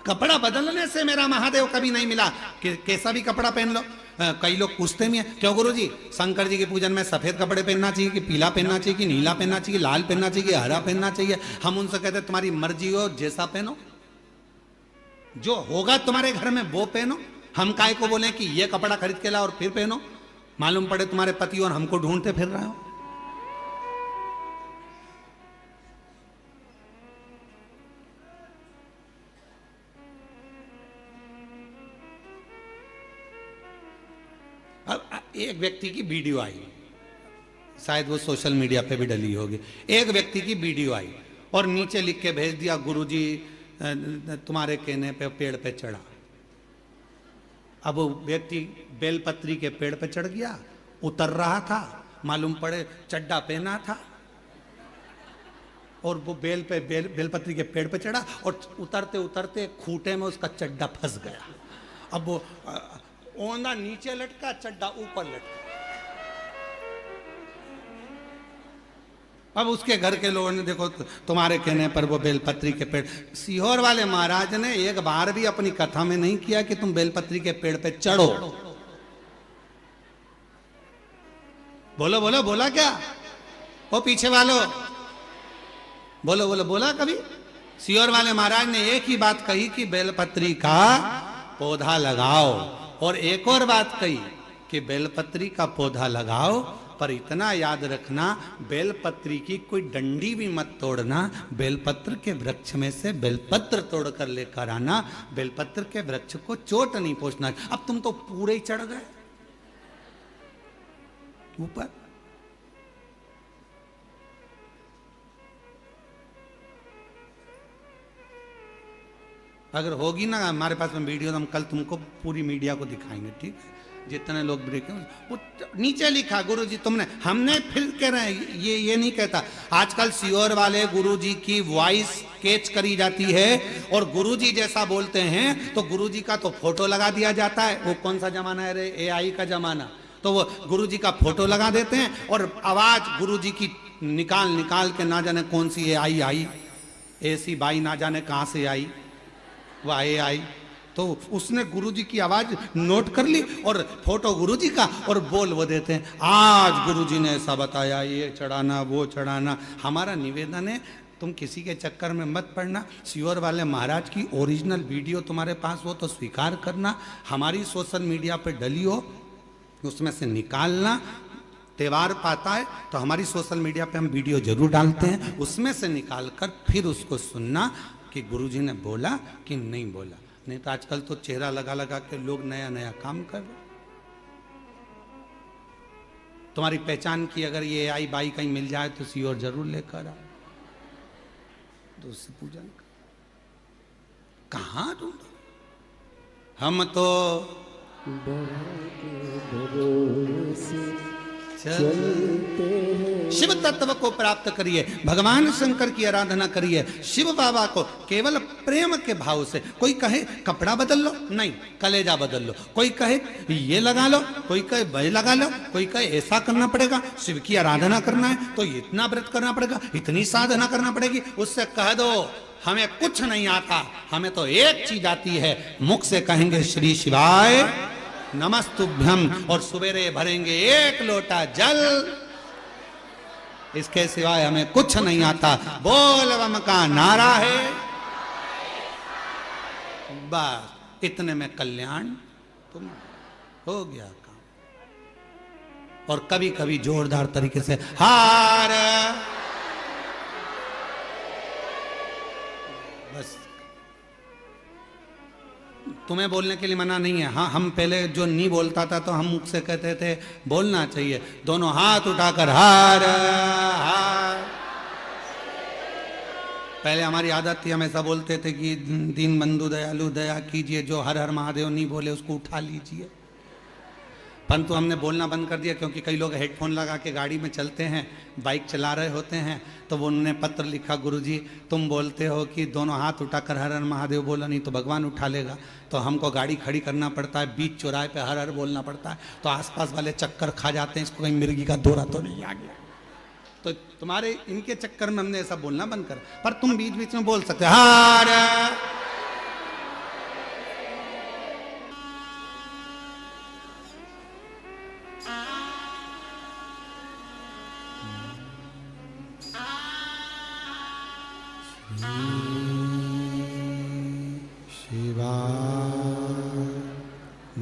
कपड़ा बदलने से मेरा महादेव कभी नहीं मिला, कैसा भी कपड़ा पहन लो। कई लोग पूछते भी हैं, क्यों गुरुजी शंकर जी के पूजन में सफेद कपड़े पहनना चाहिए कि पीला पहनना चाहिए कि नीला पहनना चाहिए, लाल पहनना चाहिए कि हरा पहनना चाहिए? हम उनसे कहते तुम्हारी मर्जी हो, जैसा पहनो, जो होगा तुम्हारे घर में वो पहनो। हम काय को बोले कि ये कपड़ा खरीद के ला और फिर पहनो, मालूम पड़े तुम्हारे पति और हमको ढूंढते फिर रहे हो। अब एक व्यक्ति की वीडियो आई, शायद वो सोशल मीडिया पे भी डली होगी, एक व्यक्ति की वीडियो आई और नीचे लिख के भेज दिया, गुरुजी तुम्हारे कहने पे पेड़ पे चढ़ा। अब वो व्यक्ति बेलपत्री के पेड़ पे चढ़ गया, उतर रहा था, मालूम पड़े चड्डा पहना था और वो बेलपत्री के पेड़ पे चढ़ा और उतरते उतरते खूंटे में उसका चड्डा फंस गया। अब वो ओंधा नीचे लटका, चड्डा ऊपर लटका। अब उसके घर के लोगों ने देखो तुम्हारे कहने पर वो बेलपत्री के पेड़, सीहोर वाले महाराज ने एक बार भी अपनी कथा में नहीं किया कि तुम बेलपत्री के पेड़ पे चढ़ो। बोलो बोलो, बोला क्या? वो पीछे वालों बोलो बोलो, बोला कभी? सीहोर वाले महाराज ने एक ही बात कही कि बेलपत्री का पौधा लगाओ, और एक और बात कही कि बेलपत्री का पौधा लगाओ, पर इतना याद रखना बेलपत्री की कोई डंडी भी मत तोड़ना, बेलपत्र के वृक्ष में से बेलपत्र तोड़कर लेकर आना, बेलपत्र के वृक्ष को चोट नहीं पहुंचना। अब तुम तो पूरे ही चढ़ गए ऊपर। अगर होगी ना हमारे पास में वीडियो तो हम कल तुमको पूरी मीडिया को दिखाएंगे, ठीक है? जितने लोग ब्रेक हैं वो नीचे लिखा गुरुजी तुमने, हमने फिर कह रहे हैं ये नहीं कहता। आजकल सीहोर वाले गुरुजी की वॉइस कैच करी जाती है और गुरुजी जैसा बोलते हैं तो गुरुजी का तो फोटो लगा दिया जाता है। वो कौन सा जमाना है रे? AI का जमाना। तो वो गुरुजी का फोटो लगा देते हैं और आवाज गुरुजी की निकाल के ना जाने कौन सी AI आई, ऐसी बाई ना जाने कहां से आई, वह AI। तो उसने गुरुजी की आवाज नोट कर ली और फोटो गुरुजी का और बोल वो देते हैं, आज गुरुजी ने ऐसा बताया, ये चढ़ाना वो चढ़ाना। हमारा निवेदन है तुम किसी के चक्कर में मत पड़ना। सीहोर वाले महाराज की ओरिजिनल वीडियो तुम्हारे पास हो तो स्वीकार करना, हमारी सोशल मीडिया पे डली हो उसमें से निकालना। त्योहार पाता है तो हमारी सोशल मीडिया पे हम वीडियो जरूर डालते हैं, उसमें से निकाल कर फिर उसको सुनना कि गुरुजी ने बोला कि नहीं बोला। नहीं तो आजकल तो चेहरा लगा लगा के लोग नया नया काम कर रहे। तुम्हारी पहचान की अगर ये AI बाई कहीं मिल जाए तो सीहोर जरूर लेकर आओ, तो उससे पूजन कर। कहां ढूंढो? हम तो शिव तत्व को प्राप्त करिए, भगवान शंकर की आराधना करिए, शिव बाबा को केवल प्रेम के भाव से। कोई कहे कपड़ा बदल लो, नहीं कलेजा बदल लो। कोई कहे ये लगा लो, कोई कहे वह लगा लो, कोई कहे ऐसा करना पड़ेगा, शिव की आराधना करना है तो इतना व्रत करना पड़ेगा, इतनी साधना करना पड़ेगी। उससे कह दो हमें कुछ नहीं आता, हमें तो एक चीज आती है, मुख से कहेंगे श्री शिवाय नमस्तुभ्यम और सवेरे भरेंगे एक लोटा जल, इसके सिवाय हमें कुछ नहीं आता। बोल बम का नारा है, बस इतने में कल्याण तुम हो गया काम। और कभी कभी जोरदार तरीके से हार, बस। तुम्हें बोलने के लिए मना नहीं है। हाँ, हम पहले जो नहीं बोलता था तो हम मुख से कहते थे बोलना चाहिए, दोनों हाथ उठाकर हार हार। पहले हमारी आदत थी, हम ऐसा बोलते थे कि दीन बंधु दयालु दया कीजिए, जो हर हर महादेव नहीं बोले उसको उठा लीजिए। परंतु हमने बोलना बंद कर दिया क्योंकि कई लोग हेडफोन लगा के गाड़ी में चलते हैं, बाइक चला रहे होते हैं, तो वो उन्होंने पत्र लिखा, गुरुजी तुम बोलते हो कि दोनों हाथ उठाकर हर हर महादेव बोला, नहीं तो भगवान उठा लेगा, तो हमको गाड़ी खड़ी करना पड़ता है, बीच चौराहे पे हर हर बोलना पड़ता है, तो आसपास वाले चक्कर खा जाते हैं, इसको कहीं मिर्गी का दौरा तो नहीं आ गया। तो तुम्हारे इनके चक्कर में हमने ऐसा बोलना बंद कर, पर तुम बीच बीच में बोल सकते हार।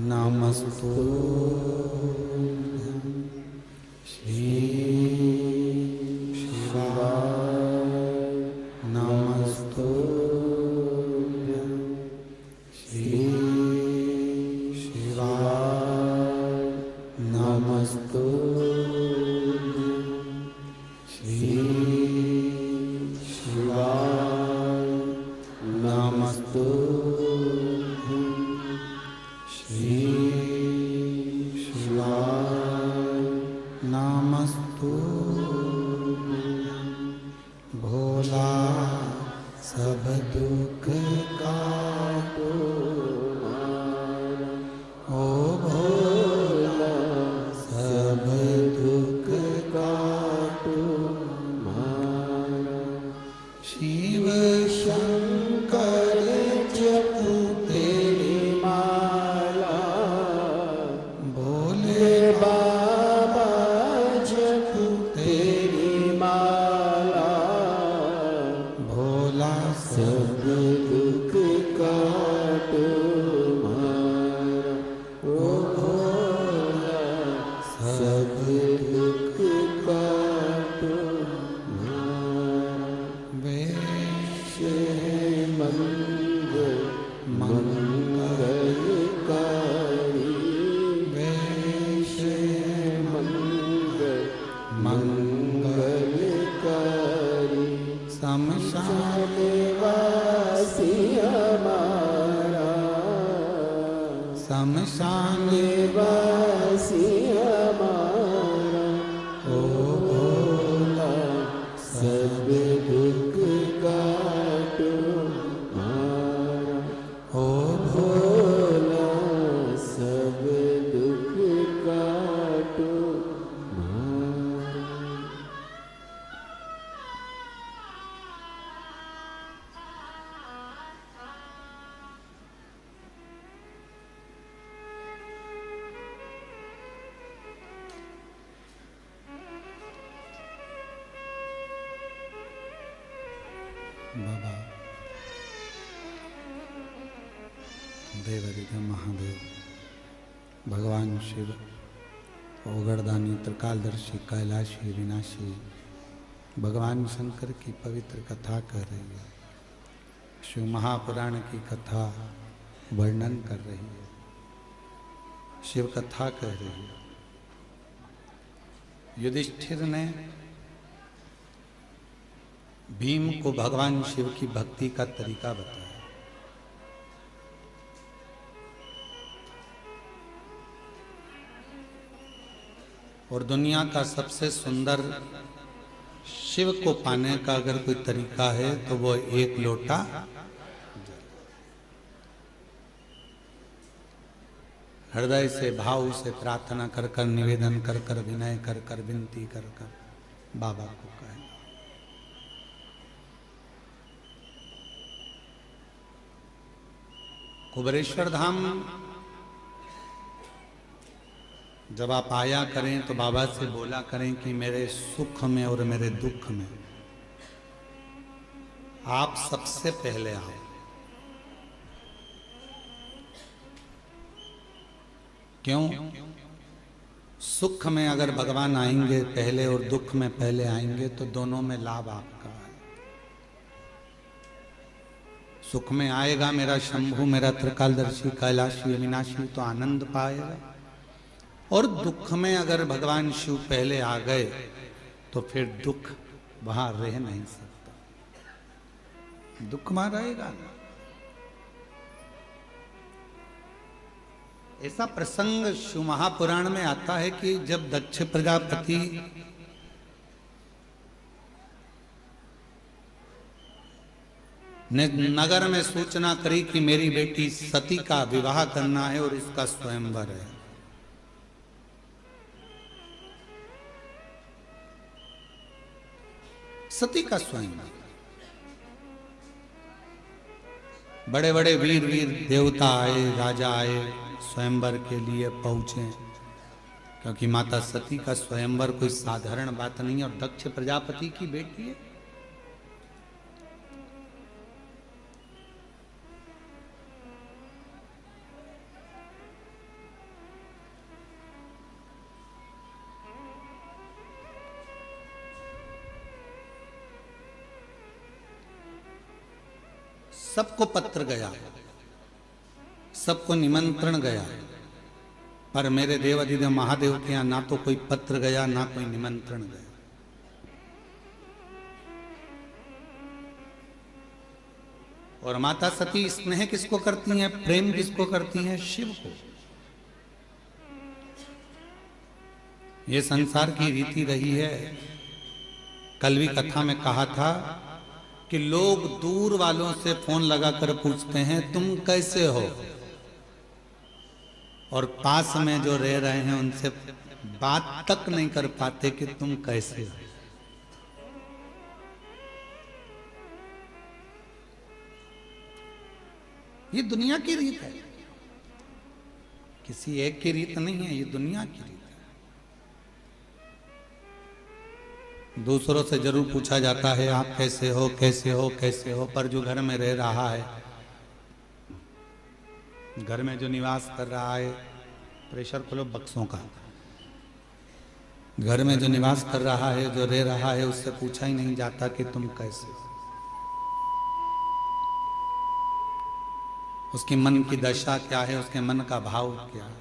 नमस्तु श्री शिवाय नमस्तु श्री शिवाय नमस्तु श्री शिवाय दुख काटो वैश मंगल मंगलकारी वैश मंगल मंगलकारी शमशान वासी हमारा शमशान वासी हमारा ओ भोला सब दुख काटो हमारा ओ भोला सब दुख काटो हमारा। बाबा देवरिदा महादेव भगवान शिव ओगरदानी त्रिकालदर्शी कैलाशी विनाशी भगवान शंकर की पवित्र कथा कर रही है। शिव महापुराण की कथा वर्णन कर रही है, शिव कथा कह रही है। युधिष्ठिर ने भीम को भगवान शिव की भक्ति का तरीका बताया। और दुनिया का सबसे सुंदर शिव को पाने का अगर कोई तरीका है तो वो एक लोटा हृदय से भाव से प्रार्थना कर कर निवेदन कर कर विनय कर कर विनती कर कर बाबा को कहे। कुबेरेश्वर धाम जब आप आया करें तो बाबा से बोला करें कि मेरे सुख में और मेरे दुख में आप सबसे पहले आओ। क्यों? सुख में अगर भगवान आएंगे पहले और दुख में पहले आएंगे तो दोनों में लाभ आपका है। सुख में आएगा मेरा शंभु मेरा त्रिकालदर्शी कैलाशी अविनाशी तो आनंद पाएगा, और दुख में अगर भगवान शिव पहले आ गए तो फिर दुख वहां रह नहीं सकता, दुख वहां रहेगा ना। ऐसा प्रसंग शिव महापुराण में आता है कि जब दक्ष प्रजापति ने नगर में सूचना करी कि मेरी बेटी सती का विवाह करना है और इसका स्वयंवर है, सती का स्वयंवर, बड़े बड़े वीर वीर देवता आए, राजा आए, स्वयंवर के लिए पहुंचे, क्योंकि माता सती का स्वयंवर कोई साधारण बात नहीं है और दक्ष प्रजापति की बेटी है। सबको पत्र गया, सबको निमंत्रण गया, पर मेरे देवाधिदेव महादेव के यहां ना तो कोई पत्र गया ना कोई निमंत्रण गया। और माता सती स्नेह किसको करती हैं, प्रेम किसको करती हैं? शिव को। ये संसार की रीति रही है। कल भी कथा में कहा था कि लोग दूर वालों से फोन लगाकर पूछते हैं तुम कैसे हो, और पास में जो रह रहे हैं उनसे बात तक नहीं कर पाते कि तुम कैसे हो। ये दुनिया की रीत है, किसी एक की रीत नहीं है, ये दुनिया की रीत है। दूसरों से जरूर पूछा जाता है आप कैसे हो कैसे हो कैसे हो, पर जो घर में रह रहा है, घर में जो निवास कर रहा है, प्रेशर खोलो बक्सों का, घर में जो निवास कर रहा है, जो रह रहा है, उससे पूछा ही नहीं जाता कि तुम कैसे हो। उसके मन की दशा क्या है, उसके मन का भाव क्या है।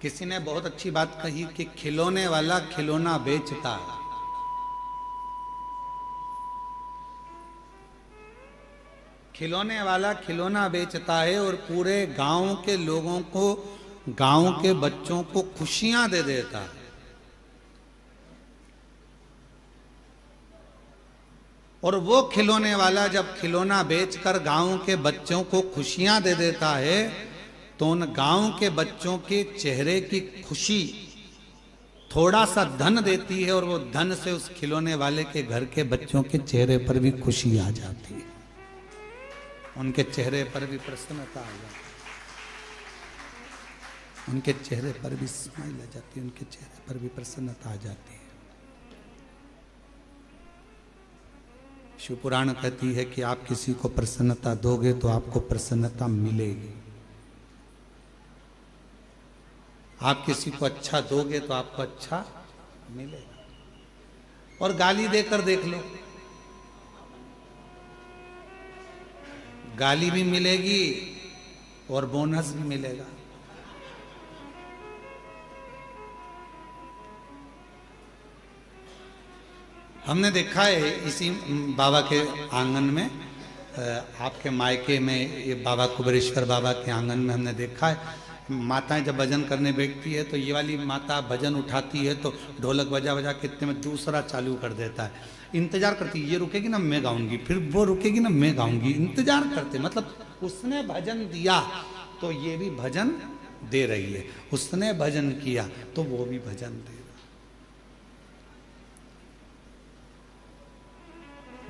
किसी ने बहुत अच्छी बात कही कि खिलौने वाला खिलौना बेचता है। खिलौने वाला खिलौना बेचता है और पूरे गांव के लोगों को, गांव के बच्चों को खुशियां दे देता है। और वो खिलौने वाला जब खिलौना बेचकर गांव के बच्चों को खुशियां दे देता है तो उन गांव के बच्चों के चेहरे की खुशी थोड़ा सा धन देती है और वो धन से उस खिलौने वाले के घर के बच्चों के चेहरे पर भी खुशी आ जाती है, उनके चेहरे पर भी प्रसन्नता आ जाती है, उनके चेहरे पर भी स्माइल आ जाती है, उनके चेहरे पर भी प्रसन्नता आ जाती है। शिव पुराण कहती है कि आप किसी को प्रसन्नता दोगे तो आपको प्रसन्नता मिलेगी। आप किसी को अच्छा दोगे तो आपको अच्छा मिलेगा। और गाली देकर देख लो, गाली भी मिलेगी और बोनस भी मिलेगा। हमने देखा है इसी बाबा के आंगन में, आपके मायके में, ये बाबा कुबेरेश्वर बाबा के आंगन में हमने देखा है माताएं जब भजन करने बैठती है तो ये वाली माता भजन उठाती है तो ढोलक बजा बजा के इतने में दूसरा चालू कर देता है। इंतजार करती है, ये रुकेगी ना मैं गाऊंगी, फिर वो रुकेगी ना मैं गाऊंगी, इंतजार करते। मतलब उसने भजन दिया तो ये भी भजन दे रही है, उसने भजन किया तो वो भी भजन दे रहा।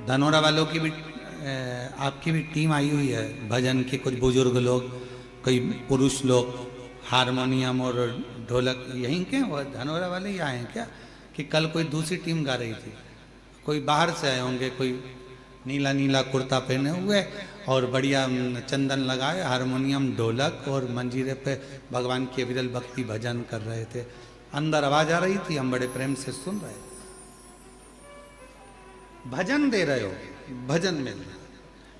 धनोरा वालों की भी आपकी भी टीम आई हुई है भजन के, कुछ बुजुर्ग लोग, कई पुरुष लोग, हारमोनियम और ढोलक यहीं के वो धनोरा वाले ही आए हैं क्या? कि कल कोई दूसरी टीम गा रही थी, कोई बाहर से आए होंगे, कोई नीला नीला कुर्ता पहने हुए और बढ़िया चंदन लगाए, हारमोनियम ढोलक और मंजीरे पे भगवान की अविरल भक्ति भजन कर रहे थे। अंदर आवाज आ रही थी, हम बड़े प्रेम से सुन रहे थे। भजन दे रहे हो, भजन मिल रहा है।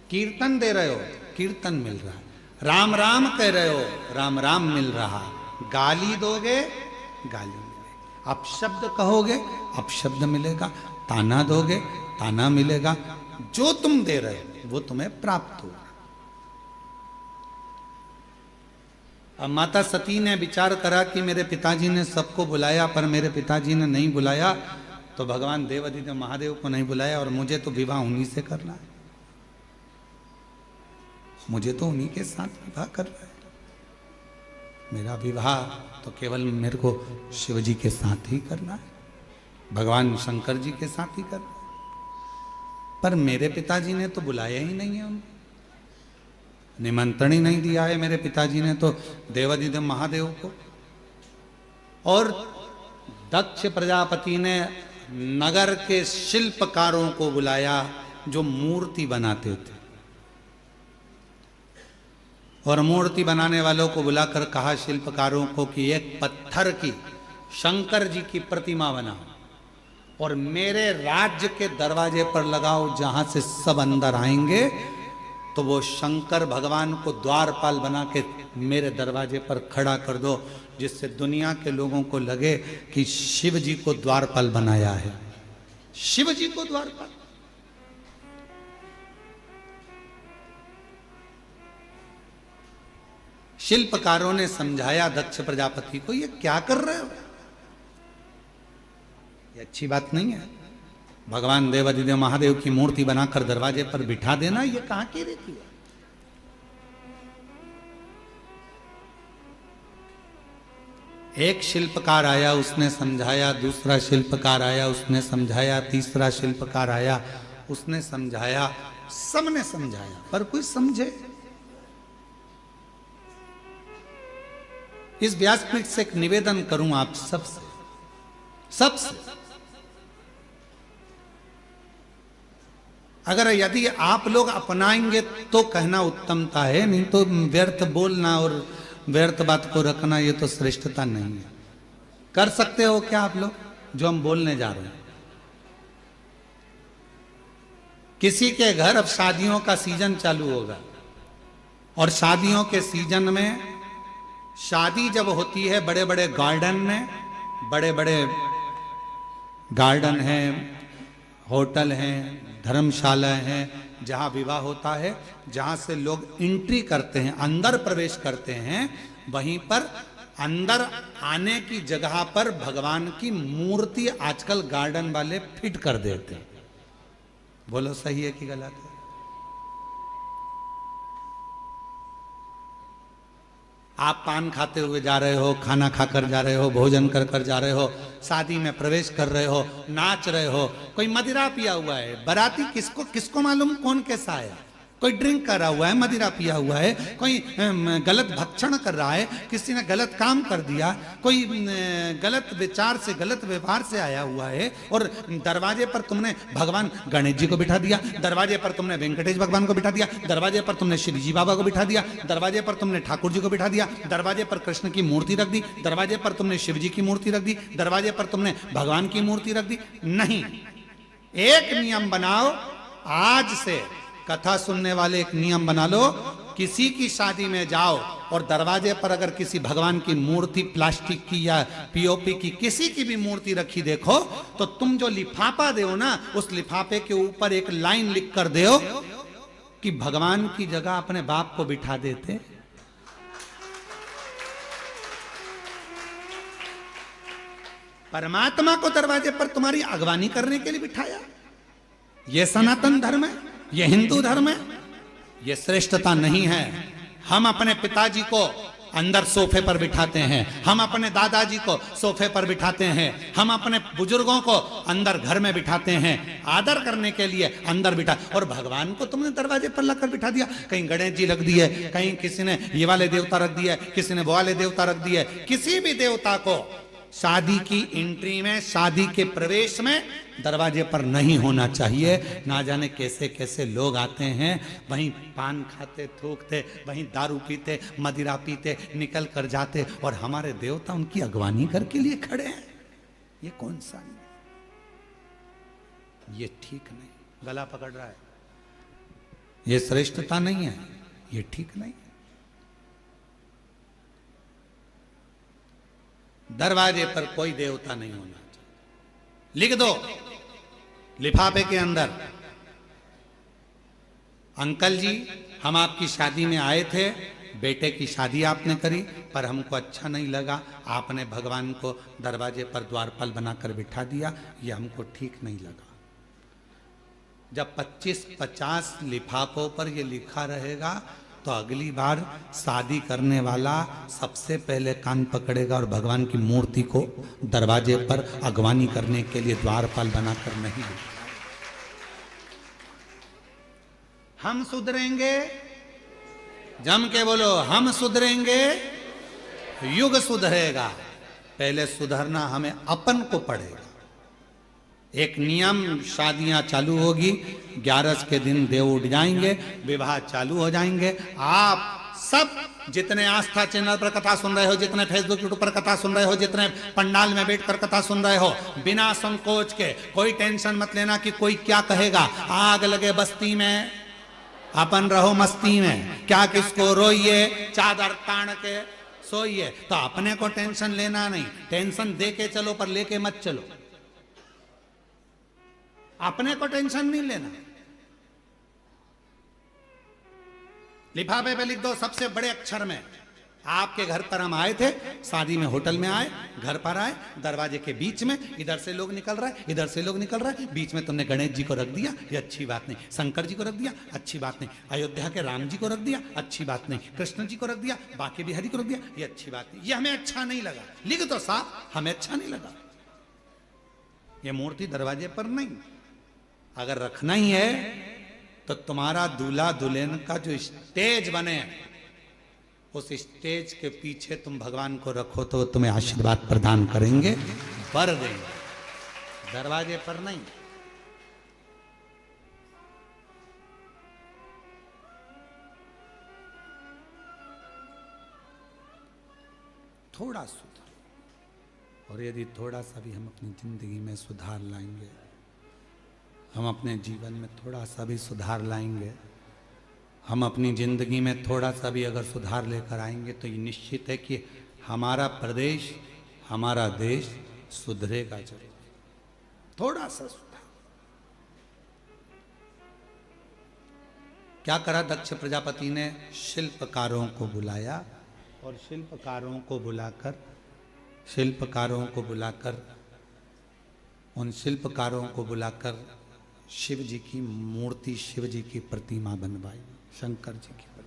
कीर्तन दे रहे हो, कीर्तन मिल रहा है। राम राम कह रहे हो, राम राम मिल रहा। गाली दोगे, गाली मिलेगी। अपशब्द कहोगे, अपशब्द मिलेगा। ताना दोगे, ताना मिलेगा। जो तुम दे रहे हो वो तुम्हें प्राप्त होगा। अब माता सती ने विचार करा कि मेरे पिताजी ने सबको बुलाया पर मेरे पिताजी ने नहीं बुलाया, तो भगवान देवादिदेव महादेव को नहीं बुलाया और मुझे तो विवाह उन्हीं से करना है, मुझे तो उन्हीं के साथ विवाह करना है। मेरा विवाह तो केवल मेरे को शिव जी के साथ ही करना है, भगवान शंकर जी के साथ ही करना है। पर मेरे पिताजी ने तो बुलाया ही नहीं है, उनको निमंत्रण ही नहीं दिया है मेरे पिताजी ने तो देवादिदेव महादेव को। और दक्ष प्रजापति ने नगर के शिल्पकारों को बुलाया जो मूर्ति बनाते थे, और मूर्ति बनाने वालों को बुलाकर कहा शिल्पकारों को कि एक पत्थर की शंकर जी की प्रतिमा बनाओ और मेरे राज्य के दरवाजे पर लगाओ, जहां से सब अंदर आएंगे तो वो शंकर भगवान को द्वारपाल बना के मेरे दरवाजे पर खड़ा कर दो, जिससे दुनिया के लोगों को लगे कि शिव जी को द्वारपाल बनाया है, शिव जी को द्वारपाल। शिल्पकारों ने समझाया दक्ष प्रजापति को, ये क्या कर रहे हो, ये अच्छी बात नहीं है। भगवान देवादिदेव महादेव की मूर्ति बनाकर दरवाजे पर बिठा देना, ये कहां की रीति है। एक शिल्पकार आया, उसने समझाया, दूसरा शिल्पकार आया, उसने समझाया, तीसरा शिल्पकार आया, उसने समझाया, सबने समझाया, पर कोई समझे। इस व्यासपीठ से एक निवेदन करूं आप सबसे, अगर यदि आप लोग अपनाएंगे तो कहना उत्तमता है, नहीं तो व्यर्थ बोलना और व्यर्थ बात को रखना ये तो श्रेष्ठता नहीं है। कर सकते हो क्या आप लोग जो हम बोलने जा रहे हैं? किसी के घर अब शादियों का सीजन चालू होगा और शादियों के सीजन में शादी जब होती है बड़े बड़े गार्डन में, बड़े बड़े गार्डन हैं, होटल हैं, धर्मशाला हैं, जहां विवाह होता है, जहां से लोग एंट्री करते हैं, अंदर प्रवेश करते हैं, वहीं पर अंदर आने की जगह पर भगवान की मूर्ति आजकल गार्डन वाले फिट कर देते हैं। बोलो सही है कि गलत है? आप पान खाते हुए जा रहे हो, खाना खाकर जा रहे हो, भोजन कर कर जा रहे हो, शादी में प्रवेश कर रहे हो, नाच रहे हो, कोई मदिरा पिया हुआ है, बाराती किसको मालूम कौन कैसा है, कोई ड्रिंक कर रहा हुआ है, मदिरा पिया हुआ है, कोई गलत भक्षण कर रहा है, किसी ने गलत काम कर दिया, कोई गलत विचार से गलत व्यवहार से आया हुआ है, और दरवाजे पर तुमने भगवान गणेश जी को बिठा दिया, दरवाजे पर तुमने वेंकटेश भगवान को बिठा दिया, दरवाजे पर तुमने श्री जी बाबा को बिठा दिया, दरवाजे पर तुमने ठाकुर जी को बिठा दिया, दरवाजे पर कृष्ण की मूर्ति रख दी, दरवाजे पर तुमने शिव जी की मूर्ति रख दी, दरवाजे पर तुमने भगवान की मूर्ति रख दी। नहीं, एक नियम बनाओ, आज से कथा सुनने वाले एक नियम बना लो, किसी की शादी में जाओ और दरवाजे पर अगर किसी भगवान की मूर्ति प्लास्टिक की या पीओपी की किसी की भी मूर्ति रखी देखो, तो तुम जो लिफाफा दो ना, उस लिफाफे के ऊपर एक लाइन लिख कर दो कि भगवान की जगह अपने बाप को बिठा देते। परमात्मा को दरवाजे पर तुम्हारी अगवानी करने के लिए बिठाया। यह सनातन धर्म है, ये हिंदू धर्म है, ये श्रेष्ठता नहीं है। हम अपने पिताजी को अंदर सोफे पर बिठाते हैं, हम अपने दादाजी को सोफे पर बिठाते हैं, हम अपने बुजुर्गों को अंदर घर में बिठाते हैं आदर करने के लिए, अंदर बिठा। और भगवान को तुमने दरवाजे पर लाकर बिठा दिया। कहीं गणेश जी रख दिए, कहीं किसी ने ये वाले देवता रख दिए, किसी ने वो वाले देवता रख दिए। किसी भी देवता को शादी की एंट्री में, शादी के प्रवेश में दरवाजे पर नहीं होना चाहिए। ना जाने कैसे कैसे लोग आते हैं, वहीं पान खाते, थूकते, वहीं दारू पीते, मदिरा पीते, निकल कर जाते, और हमारे देवता उनकी अगवानी करके लिए खड़े हैं। ये कौन सा नहीं, ये ठीक नहीं, गला पकड़ रहा है, ये श्रेष्ठता नहीं है, ये ठीक नहीं। दरवाजे पर कोई देवता नहीं होना चाहिए। लिख दो लिफाफे के अंदर, अंकल जी हम आपकी शादी में आए थे, बेटे की शादी आपने करी, पर हमको अच्छा नहीं लगा, आपने भगवान को दरवाजे पर द्वारपाल बनाकर बिठा दिया, ये हमको ठीक नहीं लगा। जब 25-50 लिफाफों पर ये लिखा रहेगा, तो अगली बार शादी करने वाला सबसे पहले कान पकड़ेगा और भगवान की मूर्ति को दरवाजे पर अगवानी करने के लिए द्वारपाल बनाकर नहीं। हम सुधरेंगे, जम के बोलो, हम सुधरेंगे, युग सुधरेगा। पहले सुधरना हमें अपन को पड़ेगा। एक नियम, शादियां चालू होगी, 11 के दिन देव उठ जाएंगे, विवाह चालू हो जाएंगे। आप सब जितने आस्था चैनल पर कथा सुन रहे हो, जितने फेसबुक यूट्यूब पर कथा सुन रहे हो, जितने पंडाल में बैठकर कथा सुन रहे हो, बिना संकोच के कोई टेंशन मत लेना कि कोई क्या कहेगा। आग लगे बस्ती में, अपन रहो मस्ती में, क्या किसको रोइए, चादर तान के सोइए। तो अपने को टेंशन लेना नहीं, टेंशन दे के चलो पर लेके मत चलो। अपने को टेंशन नहीं लेना। लिफाफे पे लिख दो सबसे बड़े अक्षर में, आपके घर पर हम आए थे, शादी में होटल में आए, घर पर आए, दरवाजे के बीच में, इधर से लोग निकल रहा है, इधर से लोग निकल रहा है, बीच में तुमने गणेश जी को रख दिया, ये अच्छी बात नहीं। शंकर जी को रख दिया, अच्छी बात नहीं। अयोध्या के राम जी को रख दिया, अच्छी बात नहीं। कृष्ण जी को रख दिया, बाकी बिहारी को रख दिया, ये अच्छी बात नहीं। ये हमें अच्छा नहीं लगा। लिख दो साहब, हमें अच्छा नहीं लगा। ये मूर्ति दरवाजे पर नहीं। अगर रखना ही है तो तुम्हारा दूल्हा दुल्हन का जो स्टेज बने, उस स्टेज के पीछे तुम भगवान को रखो तो तुम्हें आशीर्वाद प्रदान करेंगे, वर देंगे, दरवाजे पर नहीं। थोड़ा सुधार, और यदि थोड़ा सा भी हम अपनी जिंदगी में सुधार लाएंगे, हम अपने जीवन में थोड़ा सा भी सुधार लाएंगे, हम अपनी जिंदगी में थोड़ा सा भी अगर सुधार लेकर आएंगे, तो ये निश्चित है कि हमारा प्रदेश, हमारा देश सुधरेगा जरूर। थोड़ा सा सुधार। क्या करा दक्ष प्रजापति ने? शिल्पकारों को बुलाया, और शिल्पकारों को बुलाकर उन शिल्पकारों को बुलाकर शिव जी की मूर्ति, शिव जी की प्रतिमा बनवाई, शंकर जी की प्रतिमा।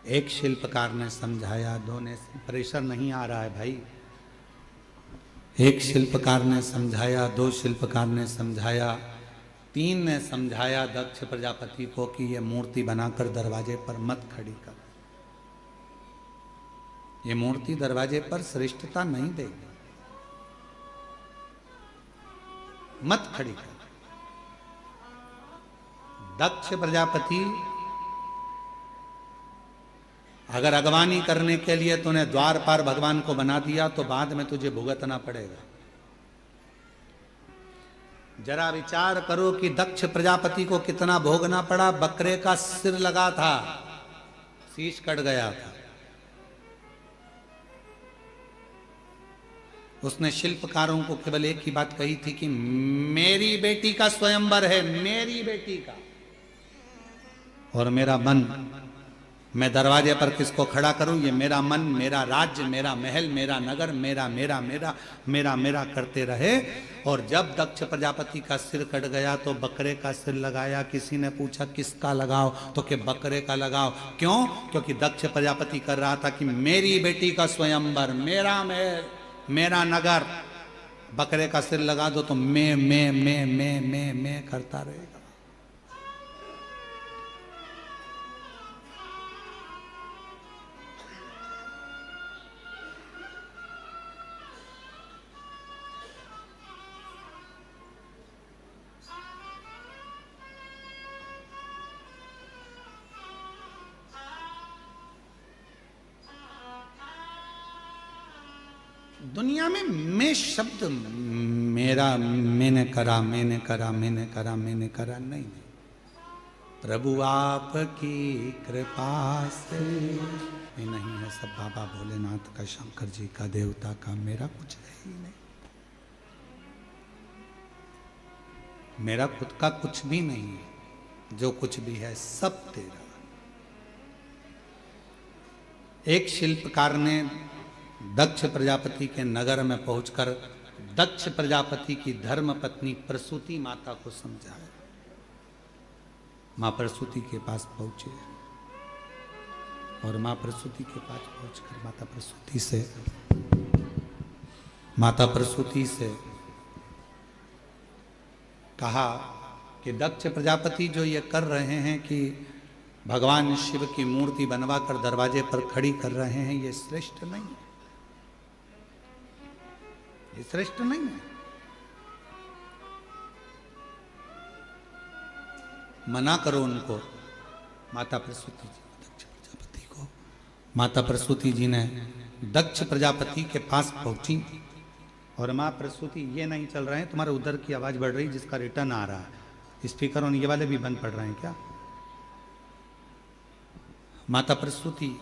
एक शिल्पकार ने समझाया, दो ने, प्रेशर नहीं आ रहा है भाई। एक शिल्पकार ने समझाया, दो शिल्पकार ने समझाया, तीन ने समझाया दक्ष प्रजापति को कि ये मूर्ति बनाकर दरवाजे पर मत खड़ी कर। ये मूर्ति दरवाजे पर श्रेष्ठता नहीं देगी, मत खड़ी कर। दक्ष प्रजापति अगर अगवानी करने के लिए तूने द्वार पार भगवान को बना दिया, तो बाद में तुझे भुगतना पड़ेगा। जरा विचार करो कि दक्ष प्रजापति को कितना भोगना पड़ा। बकरे का सिर लगा था, शीश कट गया था। उसने शिल्पकारों को केवल एक ही बात कही थी कि मेरी बेटी का स्वयंवर है, मेरी बेटी का, और मेरा मन, मैं दरवाजे पर किसको खड़ा करूं? ये मेरा मन, मेरा राज्य, मेरा महल, मेरा नगर, मेरा मेरा मेरा मेरा मेरा करते रहे। और जब दक्ष प्रजापति का सिर कट गया तो बकरे का सिर लगाया। किसी ने पूछा किसका लगाओ, तो कि बकरे का लगाओ। क्यों? क्योंकि दक्ष प्रजापति कर रहा था कि मेरी बेटी का स्वयंवर, मेरा महल, मेरा नगर। बकरे का सिर लगा दो तो मैं करता रहेगा। दुनिया में मैं शब्द, मेरा, मैंने करा, मैंने करा, मैंने करा, मैंने करा, नहीं। प्रभु आपकी कृपा से नहीं है, सब बाबा भोलेनाथ का, शंकर जी का, देवता का, मेरा कुछ है ही नहीं। मेरा खुद का कुछ भी नहीं है, जो कुछ भी है सब तेरा। एक शिल्पकार ने दक्ष प्रजापति के नगर में पहुंचकर दक्ष प्रजापति की धर्म पत्नी प्रसूति माता को समझाया। मां प्रसूति के पास पहुंचे, और मां प्रसूति के पास पहुंचकर माता प्रसूति से कहा कि दक्ष प्रजापति जो ये कर रहे हैं कि भगवान शिव की मूर्ति बनवाकर दरवाजे पर खड़ी कर रहे हैं, ये श्रेष्ठ नहीं है, ये श्रेष्ठ नहीं है। मना करो उनको। माता प्रसूति जी दक्ष प्रजापति को, माता प्रसूति जी ने दक्ष प्रजापति के पास पहुंची, और मां प्रसूति, ये नहीं चल रहे हैं, तुम्हारे उधर की आवाज बढ़ रही, जिसका रिटर्न आ रहा है, स्पीकर और ये वाले भी बंद पड़ रहे हैं क्या? माता प्रसूति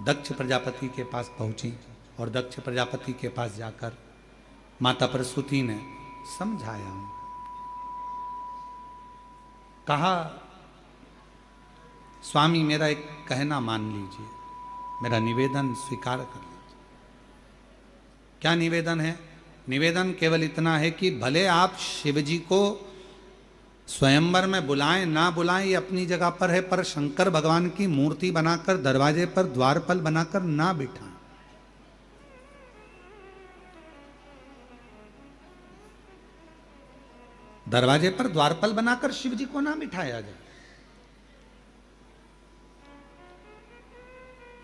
दक्ष प्रजापति के पास पहुंची, और दक्ष प्रजापति के पास जाकर माता प्रसूति ने समझाया, कहा स्वामी मेरा एक कहना मान लीजिए, मेरा निवेदन स्वीकार कर लीजिए। क्या निवेदन है? निवेदन केवल इतना है कि भले आप शिव जी को स्वयंवर में बुलाएं ना बुलाएं, ये अपनी जगह पर है, पर शंकर भगवान की मूर्ति बनाकर दरवाजे पर द्वारपाल बनाकर ना बिठाएं। दरवाजे पर द्वारपाल बनाकर शिव जी को ना बिठाया जाए।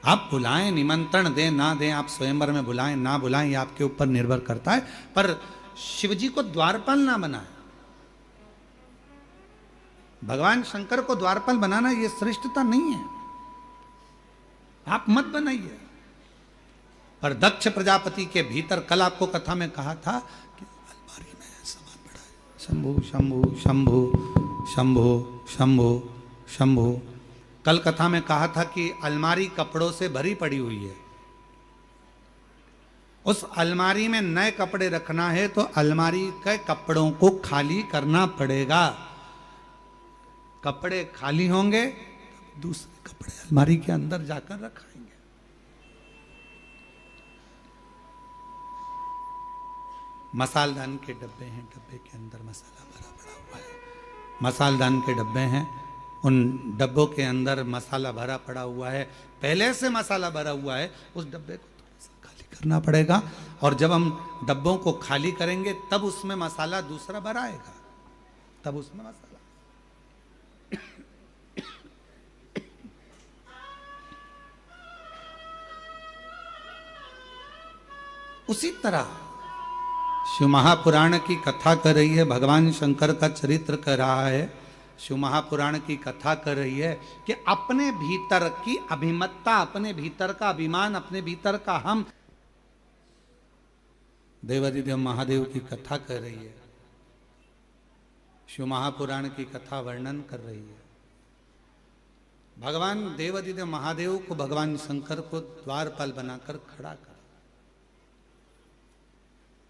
आप बुलाएं, निमंत्रण दें ना दें, आप स्वयंवर में बुलाएं ना बुलाएं, ये आपके ऊपर निर्भर करता है, पर शिव जी को द्वारपाल ना बनाए। भगवान शंकर को द्वारपाल बनाना ये श्रेष्ठता नहीं है, आप मत बनाइए। पर दक्ष प्रजापति के भीतर कल आपको कथा में कहा था कि अलमारी में सामान पड़ा है, शंभु शंभु शंभु शंभु शंभु शंभु। कल कथा में कहा था कि अलमारी कपड़ों से भरी पड़ी हुई है, उस अलमारी में नए कपड़े रखना है तो अलमारी के कपड़ों को खाली करना पड़ेगा। कपड़े खाली होंगे तब दूसरे कपड़े अलमारी के अंदर जाकर रखाएंगे। मसालदान के डब्बे हैं, डब्बे के अंदर मसाला भरा पड़ा हुआ है। मसालदान के डब्बे हैं, उन डब्बों के अंदर मसाला भरा पड़ा हुआ है, पहले से मसाला भरा हुआ है, उस डब्बे को थोड़ा सा खाली करना पड़ेगा। और जब हम डब्बों को खाली करेंगे तब उसमें मसाला दूसरा भरा आएगा, तब उसमें मसाला। उसी तरह शिव महापुराण की कथा कर रही है, भगवान शंकर का चरित्र कर रहा है। शिव महापुराण की कथा कर रही है कि अपने भीतर की अभिमत्ता, अपने भीतर का अभिमान, अपने भीतर का हम, देवादिदेव महादेव की कथा कर रही है। शिव महापुराण की कथा वर्णन कर रही है। भगवान देवादिदेव महादेव को भगवान शंकर को द्वारपाल बनाकर खड़ा कर,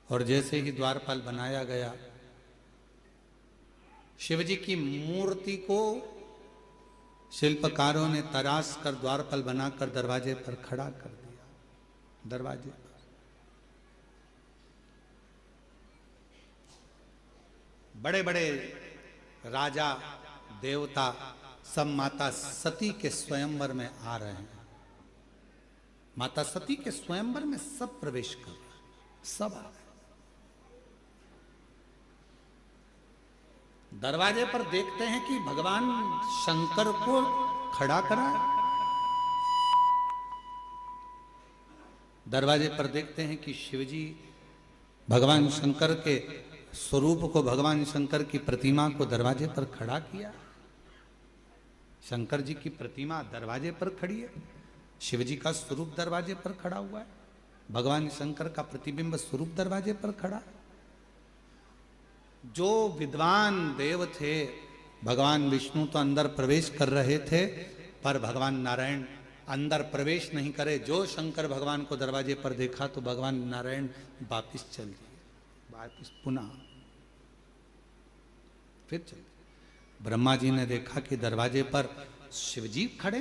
और जैसे ही द्वारपाल बनाया गया, शिवजी की मूर्ति को शिल्पकारों ने तराश कर द्वारपाल बनाकर दरवाजे पर खड़ा कर दिया। दरवाजे पर बड़े बड़े राजा देवता सब माता सती के स्वयंवर में आ रहे हैं। माता सती के स्वयंवर में सब प्रवेश कर रहे हैं, सब आ रहे हैं। दरवाजे पर देखते हैं कि भगवान शंकर को खड़ा करा है। दरवाजे पर देखते हैं कि शिवजी भगवान शंकर के स्वरूप को, भगवान शंकर की प्रतिमा को दरवाजे पर खड़ा किया। शंकर जी की प्रतिमा दरवाजे पर खड़ी है, शिवजी का स्वरूप दरवाजे पर खड़ा हुआ है, भगवान शंकर का प्रतिबिंब स्वरूप दरवाजे पर खड़ा है। जो विद्वान देव थे, भगवान विष्णु तो अंदर प्रवेश कर रहे थे, पर भगवान नारायण अंदर प्रवेश नहीं करे। जो शंकर भगवान को दरवाजे पर देखा तो भगवान नारायण वापिस चल दिए, वापिस पुनः फिर चल दिए। ब्रह्मा जी ने देखा कि दरवाजे पर शिवजी खड़े,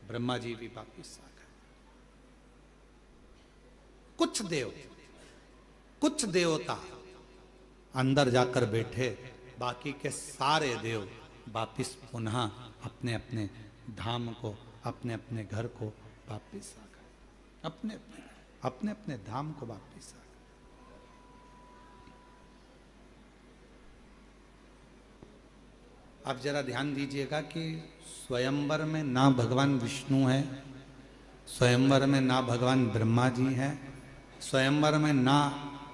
ब्रह्मा जी भी वापिस आ गए। कुछ देवता अंदर जाकर बैठे, बाकी के सारे देव वापिस पुनः अपने अपने धाम को, अपने अपने घर को वापिस आ गए, अपने अपने धाम को वापिस आ गए। अब जरा ध्यान दीजिएगा कि स्वयंवर में ना भगवान विष्णु है, स्वयंवर में ना भगवान ब्रह्मा जी हैं, स्वयंवर में ना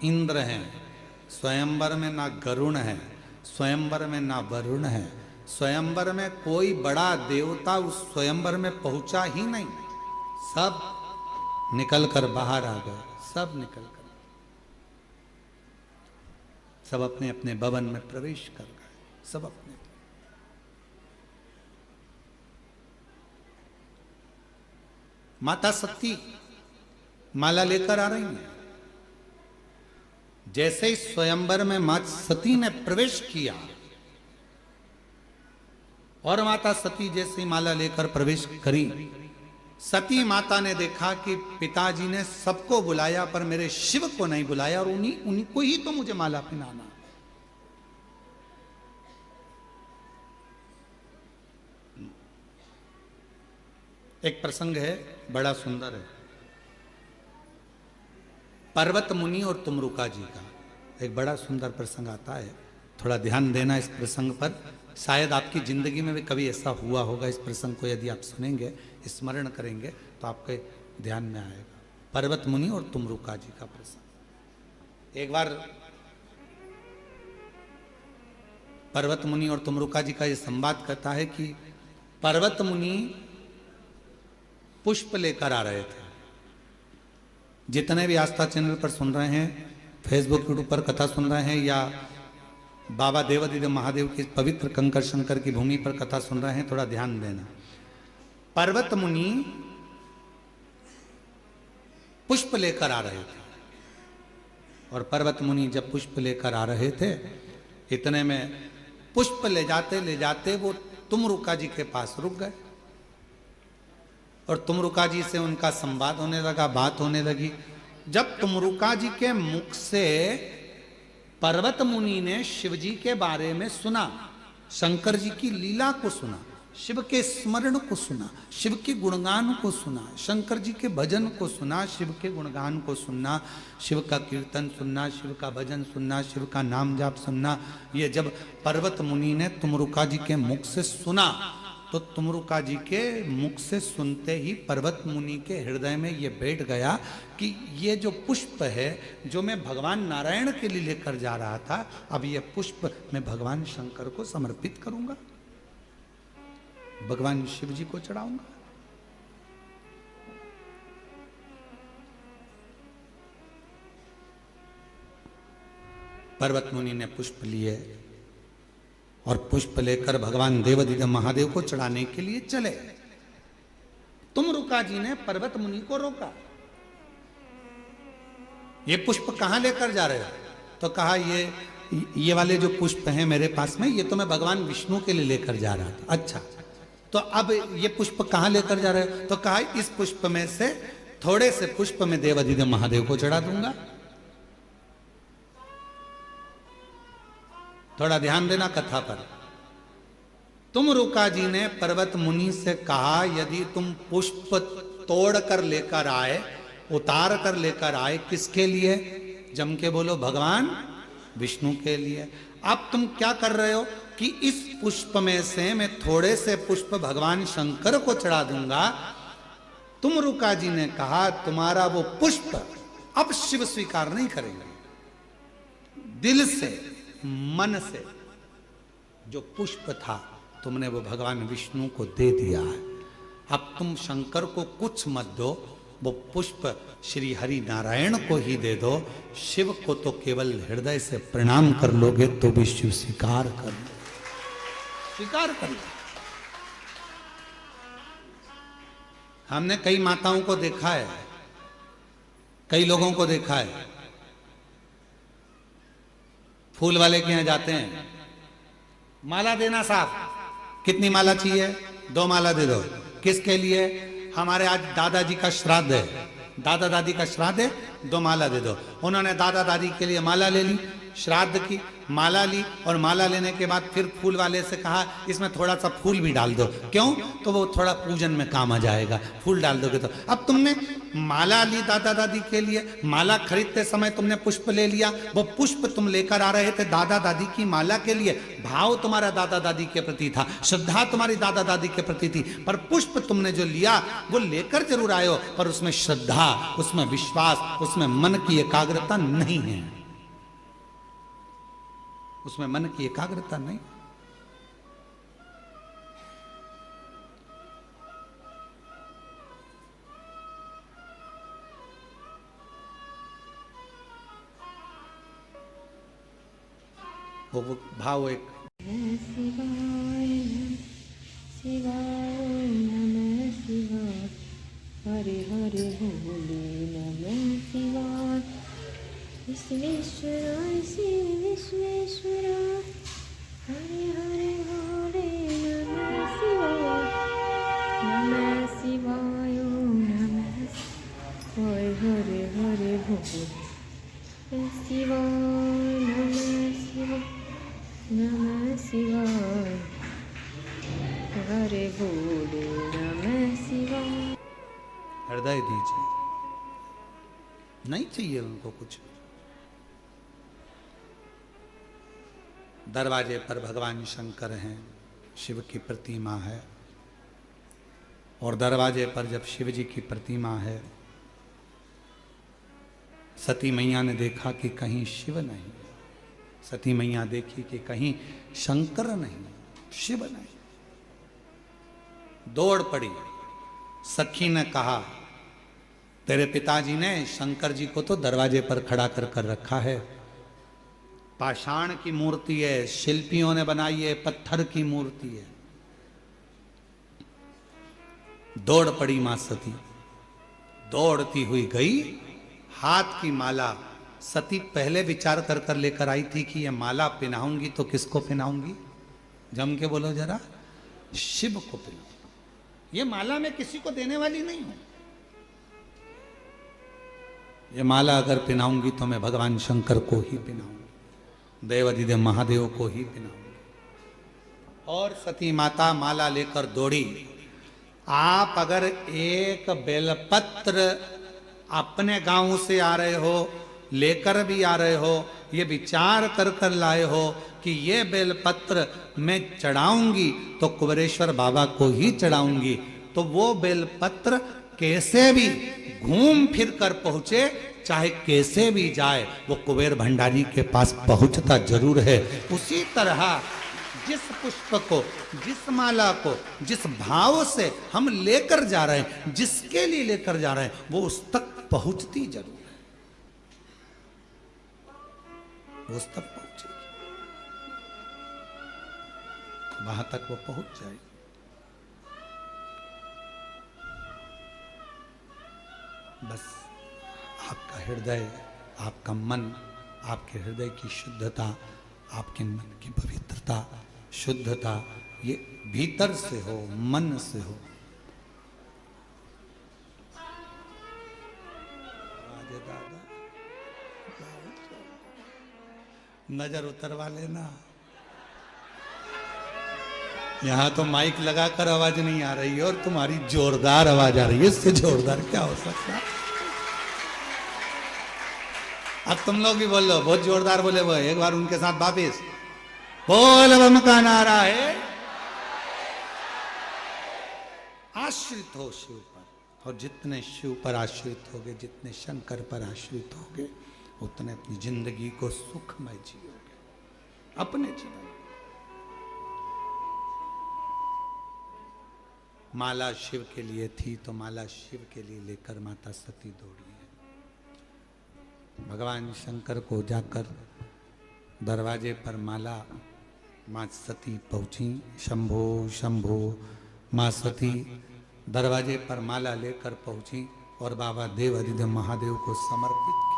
इंद्र हैं, स्वयंवर में ना गरुण है, स्वयंवर में ना वरुण है, स्वयंवर में कोई बड़ा देवता उस स्वयंवर में पहुंचा ही नहीं। सब निकल कर बाहर आ गए, सब निकल कर, सब अपने अपने भवन में प्रवेश कर गए, सब अपने। माता सती माला लेकर आ रही है। जैसे ही स्वयंवर में माता सती ने प्रवेश किया और माता सती जैसे ही माला लेकर प्रवेश करी, सती माता ने देखा कि पिताजी ने सबको बुलाया पर मेरे शिव को नहीं बुलाया, और उन्हीं को ही तो मुझे माला पहनाना। एक प्रसंग है, बड़ा सुंदर है, पर्वत मुनि और तुमरुका जी का एक बड़ा सुंदर प्रसंग आता है। थोड़ा ध्यान देना इस प्रसंग पर, शायद आपकी जिंदगी में भी कभी ऐसा हुआ होगा। इस प्रसंग को यदि आप सुनेंगे, स्मरण करेंगे तो आपके ध्यान में आएगा। पर्वत मुनि और तुमरुका जी का प्रसंग। एक बार पर्वत मुनि और तुमरुका जी का ये संवाद कहता है कि पर्वत मुनि पुष्प लेकर आ रहे थे। जितने भी आस्था चैनल पर सुन रहे हैं, फेसबुक यूट्यूब पर कथा सुन रहे हैं, या बाबा देवादिदेव महादेव की पवित्र कंकर शंकर की भूमि पर कथा सुन रहे हैं, थोड़ा ध्यान देना। पर्वत मुनि पुष्प लेकर आ रहे थे, और पर्वत मुनि जब पुष्प लेकर आ रहे थे, इतने में पुष्प ले जाते वो तुमरुका जी के पास रुक गए, और तुमरुका जी से उनका संवाद होने लगा, बात होने लगी। जब तुमरुका जी के मुख से पर्वत मुनि ने शिव जी के बारे में सुना, शंकर जी की लीला को सुना, शिव के स्मरण को सुना, शिव के गुणगान को सुना, शंकर जी के भजन को सुना, शिव के गुणगान को सुनना, शिव का कीर्तन सुनना, शिव का भजन सुनना, शिव का नाम जाप सुनना, ये जब पर्वत मुनि ने तुमरुका जी के मुख से सुना, तो तुमरुका जी के मुख से सुनते ही पर्वत मुनि के हृदय में ये बैठ गया कि ये जो पुष्प है जो मैं भगवान नारायण के लिए लेकर जा रहा था, अब ये पुष्प मैं भगवान शंकर को समर्पित करूंगा, भगवान शिव जी को चढ़ाऊंगा। पर्वत मुनि ने पुष्प लिए और पुष्प लेकर भगवान देवादिदेव महादेव को चढ़ाने के लिए चले। तुमरुका जी ने पर्वत मुनि को रोका, ये पुष्प कहां लेकर जा रहे हो? तो कहा ये वाले जो पुष्प हैं मेरे पास में, ये तो मैं भगवान विष्णु के लिए लेकर जा रहा था। अच्छा, तो अब ये पुष्प कहां लेकर जा रहे हो? तो कहा इस पुष्प में से थोड़े से पुष्प में देवादिदेव महादेव को चढ़ा दूंगा। थोड़ा ध्यान देना कथा पर। तुमरुका जी ने पर्वत मुनि से कहा, यदि तुम पुष्प तोड़ कर लेकर आए, उतार कर लेकर आए, किसके लिए? जम के बोलो, भगवान विष्णु के लिए। अब तुम क्या कर रहे हो कि इस पुष्प में से मैं थोड़े से पुष्प भगवान शंकर को चढ़ा दूंगा। तुमरुका जी ने कहा, तुम्हारा वो पुष्प अब शिव स्वीकार नहीं करेंगे। दिल से, मन से जो पुष्प था तुमने वो भगवान विष्णु को दे दिया है। अब तुम शंकर को कुछ मत दो, वो पुष्प श्री हरि नारायण को ही दे दो। शिव को तो केवल हृदय से प्रणाम कर लोगे तो भी शिव स्वीकार कर लो। हमने कई माताओं को देखा है, कई लोगों को देखा है, फूल वाले के यहां जाते हैं, माला देना साहब, कितनी माला चाहिए? 2 माला दे दो। किसके लिए? हमारे आज दादाजी का श्राद्ध है, दादा दादी का श्राद्ध है, 2 माला दे दो। उन्होंने दादा दादी के लिए माला ले ली, श्राद्ध की माला ली, और माला लेने के बाद फिर फूल वाले से कहा इसमें थोड़ा सा फूल भी डाल दो। क्यों? तो वो थोड़ा पूजन में काम आ जाएगा, फूल डाल दोगे तो। अब तुमने माला ली दादा दादी के लिए, माला खरीदते समय तुमने पुष्प ले लिया, वो पुष्प तुम लेकर आ रहे थे दादा दादी की माला के लिए। भाव तुम्हारा दादा दादी के प्रति था, श्रद्धा तुम्हारी दादा दादी के प्रति थी, पर पुष्प तुमने जो लिया वो लेकर जरूर आए हो, पर उसमें श्रद्धा, उसमें विश्वास, उसमें मन की एकाग्रता नहीं है, उसमें मन की एकाग्रता नहीं। वो भाव एक शिवाय शिवाय नमः शिवाय, हरे हरे भोले नमः शिवाय, विश्वेश्वराय शिव विश्वेश्वराय, हरे हरे भोले नमः शिवाय, नमः शिवाय नमः शिवाय, हरे हरे भोले शिवाय, नमः शिवाय नमः शिवाय, हरे भोले नमः शिवाय। हृदय दीजिए, नहीं चाहिए उनको कुछ। दरवाजे पर भगवान शंकर हैं, शिव की प्रतिमा है, और दरवाजे पर जब शिव जी की प्रतिमा है, सती मैया ने देखा कि कहीं शिव नहीं, सती मैया देखी कि कहीं शंकर नहीं, शिव नहीं, दौड़ पड़ी। सखी ने कहा, तेरे पिताजी ने शंकर जी को तो दरवाजे पर खड़ा कर रखा है, पाषाण की मूर्ति है, शिल्पियों ने बनाई है, पत्थर की मूर्ति है। दौड़ पड़ी मां सती, दौड़ती हुई गई, हाथ की माला सती पहले विचार कर लेकर आई थी कि ये माला पहनाऊंगी तो किसको पहनाऊंगी, जम के बोलो जरा, शिव को पहनाऊंगी। ये माला मैं किसी को देने वाली नहीं हूं, ये माला अगर पहनाऊंगी तो मैं भगवान शंकर को ही पहनाऊंगी, देवाधिदेव महादेव को ही पहनाऊंगी। और सती माता माला लेकर दौड़ी। आप अगर एक बेलपत्र अपने गांव से आ रहे हो, लेकर भी आ रहे हो, ये विचार कर लाए हो कि ये बेलपत्र मैं चढ़ाऊंगी तो कुबेरेश्वर बाबा को ही चढ़ाऊंगी, तो वो बेलपत्र कैसे भी घूम फिर कर पहुंचे, चाहे कैसे भी जाए, वो कुबेर भंडारी के पास पहुंचता जरूर है। उसी तरह जिस पुष्प को, जिस माला को, जिस भाव से हम लेकर जा रहे हैं, जिसके लिए लेकर जा रहे हैं, वो उस तक पहुंचती जरूर है, वो उस तक पहुंचेगी, वहां तक वो पहुंच जाएगी। बस आपका हृदय, आपका मन, आपके हृदय की शुद्धता, आपके मन की पवित्रता, शुद्धता, ये भीतर से हो, मन से हो। नजर उतरवा लेना, यहां तो माइक लगाकर आवाज नहीं आ रही है और तुम्हारी जोरदार आवाज आ रही है, इससे जोरदार क्या हो सकता है। अब तुम लोग भी बोल लो, बहुत जोरदार बोले वो, एक बार उनके साथ वापिस बोल बम का नारा है। आश्रित हो शिव पर, और जितने शिव पर आश्रित होगे, जितने शंकर पर आश्रित होगे, उतने अपनी जिंदगी को सुखमय जियोगे अपने जीवन। माला शिव के लिए थी तो माला शिव के लिए लेकर माता सती दौड़ी है। भगवान शंकर को जाकर दरवाजे पर माला मां सती पहुंची। शंभो शंभो, मां सती दरवाजे पर माला लेकर पहुंची और बाबा देवाधिदेव महादेव को समर्पित किया।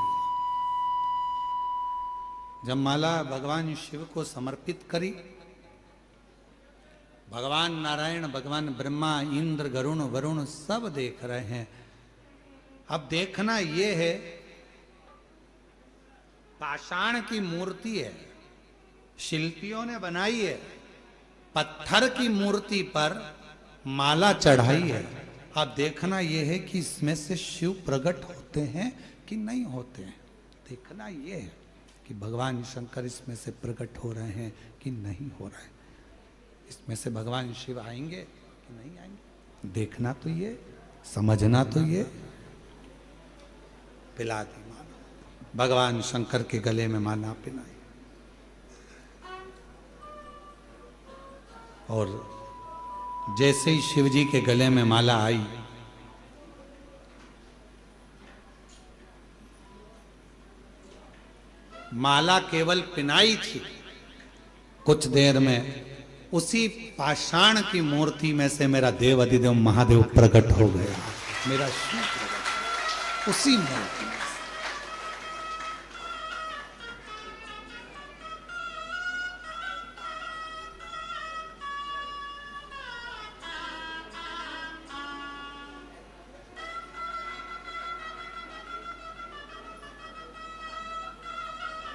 जब माला भगवान शिव को समर्पित करी, भगवान नारायण, भगवान ब्रह्मा, इंद्र, गरुण, वरुण सब देख रहे हैं। अब देखना ये है, पाषाण की मूर्ति है, शिल्पियों ने बनाई है, पत्थर की मूर्ति पर माला चढ़ाई है। अब देखना यह है कि इसमें से शिव प्रकट होते हैं कि नहीं होते हैं। देखना यह है कि भगवान शंकर इसमें से प्रकट हो रहे हैं कि नहीं हो रहे हैं, इसमें से भगवान शिव आएंगे कि नहीं आएंगे। देखना तो ये, समझना तो ये। पिला दी माला, भगवान शंकर के गले में माला पिलाई, और जैसे ही शिव जी के गले में माला आई, माला केवल पिनाई थी, कुछ देर में उसी पाषाण की मूर्ति में से मेरा देव अधिदेव महादेव प्रकट हो गया, मेरा शिव प्रकट उसी मूर्ति में।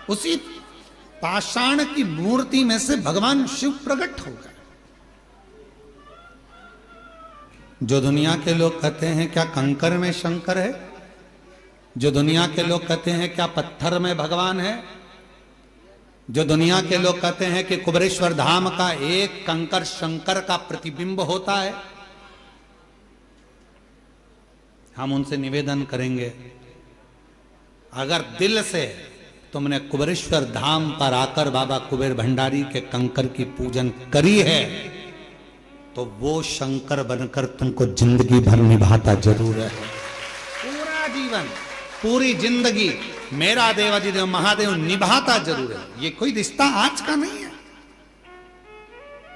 उसी पाषाण की मूर्ति में से भगवान शिव प्रकट हो गए। जो दुनिया के लोग कहते हैं क्या कंकर में शंकर है, जो दुनिया के लोग कहते हैं क्या पत्थर में भगवान है, जो दुनिया के लोग कहते हैं कि कुबेरेश्वर धाम का एक कंकर शंकर का प्रतिबिंब होता है, हम उनसे निवेदन करेंगे, अगर दिल से तुमने कुबेरेश्वर धाम पर आकर बाबा कुबेर भंडारी के कंकर की पूजन करी है, तो वो शंकर बनकर तुमको जिंदगी भर निभाता जरूर है। पूरा जीवन, पूरी जिंदगी मेरा देवाधिदेव महादेव निभाता जरूर है। ये कोई रिश्ता आज का नहीं है,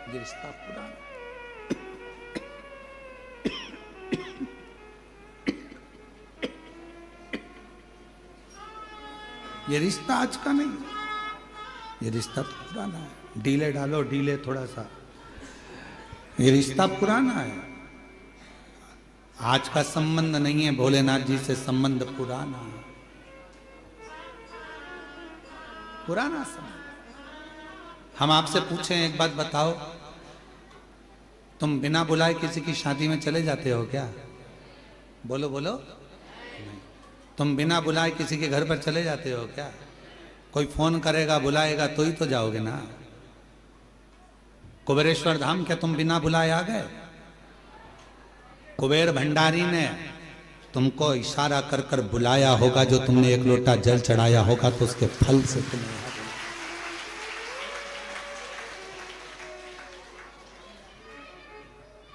ये रिश्ता पुराना। ये रिश्ता आज का नहीं, ये रिश्ता पुराना है। डीले डालो, डीले थोड़ा सा, ये रिश्ता पुराना है। आज का संबंध नहीं है, भोलेनाथ जी से संबंध पुराना है, पुराना संबंध। हम आपसे पूछें, एक बात बताओ, तुम बिना बुलाए किसी की शादी में चले जाते हो क्या? बोलो बोलो। नहीं। तुम बिना बुलाए किसी के घर पर चले जाते हो क्या? कोई फोन करेगा बुलाएगा तो ही तो जाओगे ना। कुबेरेश्वर धाम क्या तुम बिना बुलाए आ गए? कुबेर भंडारी ने तुमको इशारा कर कर बुलाया होगा, जो तुमने एक लोटा जल चढ़ाया होगा तो उसके फल से तुम्हें।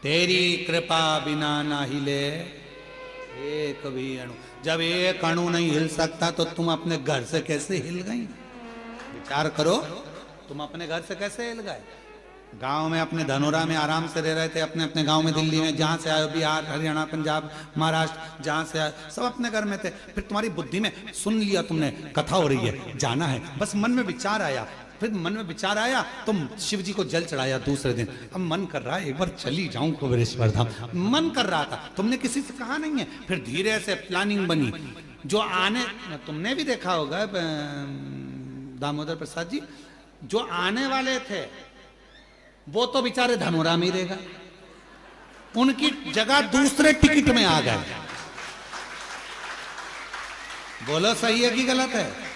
तेरी कृपा बिना ना हिले एक भी अणु। जब एक अणु नहीं हिल सकता तो तुम अपने घर से कैसे हिल गई? विचार करो, तुम अपने घर से कैसे हिल गए? गांव में अपने धनोरा में आराम से रह रहे थे, अपने अपने गांव में, दिल्ली में, जहां से आए, बिहार, हरियाणा, पंजाब, महाराष्ट्र, जहां से आए, सब अपने घर में थे। फिर तुम्हारी बुद्धि में सुन लिया तुमने, कथा हो रही है, जाना है, बस मन में विचार आया। फिर मन में विचार आया, तुम शिव जी को जल चढ़ाया दूसरे दिन। अब मन कर रहा है एक बार चली जाऊं कुबेरेश्वर धाम, मन कर रहा था, तुमने किसी से कहा नहीं है। फिर धीरे से प्लानिंग बनी। जो आने, तुमने भी देखा होगा दामोदर प्रसाद जी, जो आने वाले थे वो तो बेचारे धनोरा में ही रहेगा, उनकी जगह दूसरे टिकट में आ गए। बोलो सही है कि गलत है?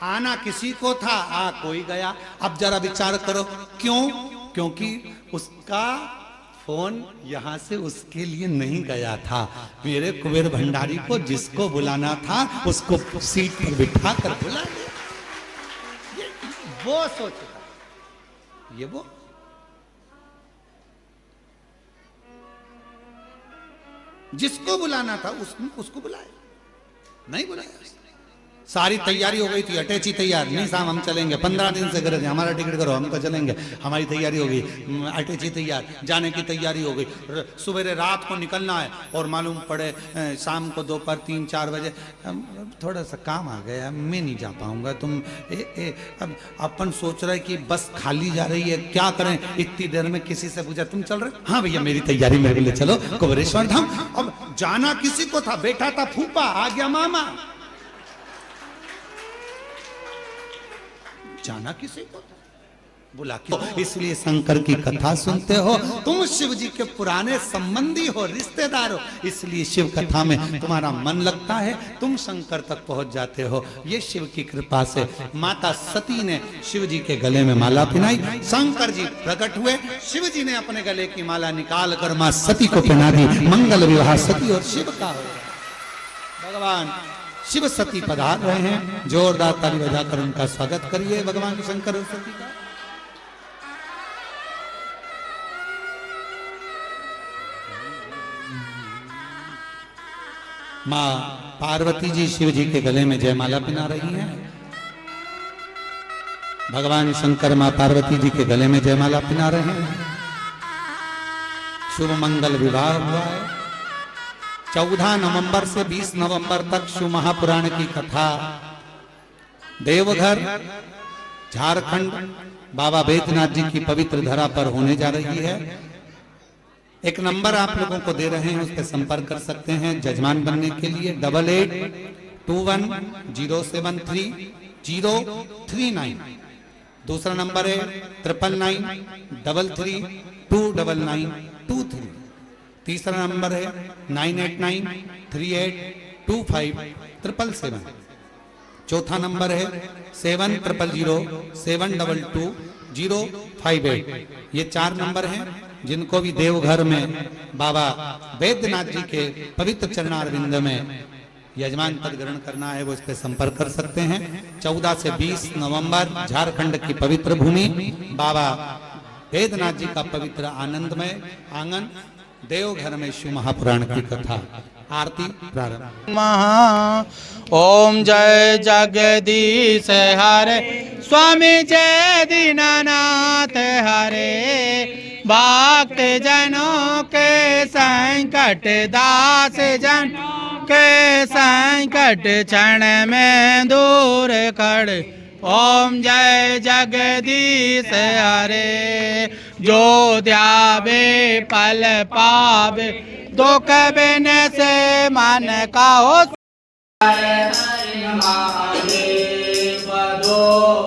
आना किसी को था, आ कोई गया। अब जरा विचार करो, क्यों? क्योंकि उसका फोन यहां से उसके लिए नहीं गया था। मेरे कुबेर भंडारी को जिसको बुलाना था उसको सीट पर बिठा कर बुला लिया। वो सोचता, ये वो जिसको बुलाना था उसको बुलाया, नहीं बुलाया। सारी तैयारी हो गई थी, अटैची तैयार, नहीं साहब हम चलेंगे, 15 दिन से गए थे, हमारा टिकट करो, हम तो चलेंगे, हमारी तैयारी हो गई, अटैची तैयार, जाने की तैयारी हो गई। सुबह रात को निकलना है और मालूम पड़े शाम को दोपहर 3-4 बजे थोड़ा सा काम आ गया, मैं नहीं जा पाऊंगा। तुम अब अपन सोच रहे कि बस खाली जा रही है, क्या करें? इतनी देर में किसी से पूछा, तुम चल रहे? हाँ भैया मेरी तैयारी, मेरे लिए चलो कुबेरेश्वर धाम। अब जाना किसी को था, बैठा था फूफा, आ गया मामा, जाना किसी को बुला के। इसलिए शंकर की कथा सुनते हो, तुम शिव जी के पुराने संबंधी हो, रिश्तेदार हो, इसलिए शिव कथा में तुम्हारा मन लगता है, तुम शंकर तक पहुंच जाते हो। ये शिव की कृपा से माता सती ने शिव जी के गले में माला पहनाई, शंकर जी प्रकट हुए, शिव जी ने अपने गले की माला निकाल कर मां सती को पहना दी। मंगल विवाह सती और शिव का हो। भगवान शिव सती पधार रहे हैं, जोरदार ताली बजाकर उनका स्वागत करिए भगवान शंकर और सती का। मां पार्वती जी शिव जी के गले में जयमाला पहना रही हैं। भगवान शंकर मां पार्वती जी के गले में जयमाला पहना रहे हैं। शुभ मंगल विवाह हुआ है। 14 नवंबर से 20 नवंबर तक शिव महापुराण की कथा देवघर झारखंड बाबा बैद्यनाथ जी की पवित्र धरा पर होने जा रही है। एक नंबर आप लोगों को दे रहे हैं, उस पर संपर्क कर सकते हैं जजमान बनने के लिए। 8821073039। दूसरा नंबर है 9993329923। तीसरा नंबर है 9893825777। चौथा नंबर है 7007222058। ये 4 नंबर हैं जिनको भी देवघर में बाबा बैद्यनाथ जी के पवित्र चरणारविंद में यजमान पद ग्रहण करना है वो इस पे संपर्क कर सकते हैं। 14 से 20 नवंबर झारखंड की पवित्र भूमि बाबा वेदनाथ जी का पवित्र आनंदमय आंगन देवघर में शिव महापुराण की कथा आरती प्रारंभ। महा ओम जय जगदीश हरे स्वामी जय दीनानाथ हरे भक्त जनों के संकट दास जन के संकट क्षण में दूर कर। ओम जय जगदीश हरे जो ध्यावे पल पावे दुख बिन से मन का हो। हर हर महादेव दो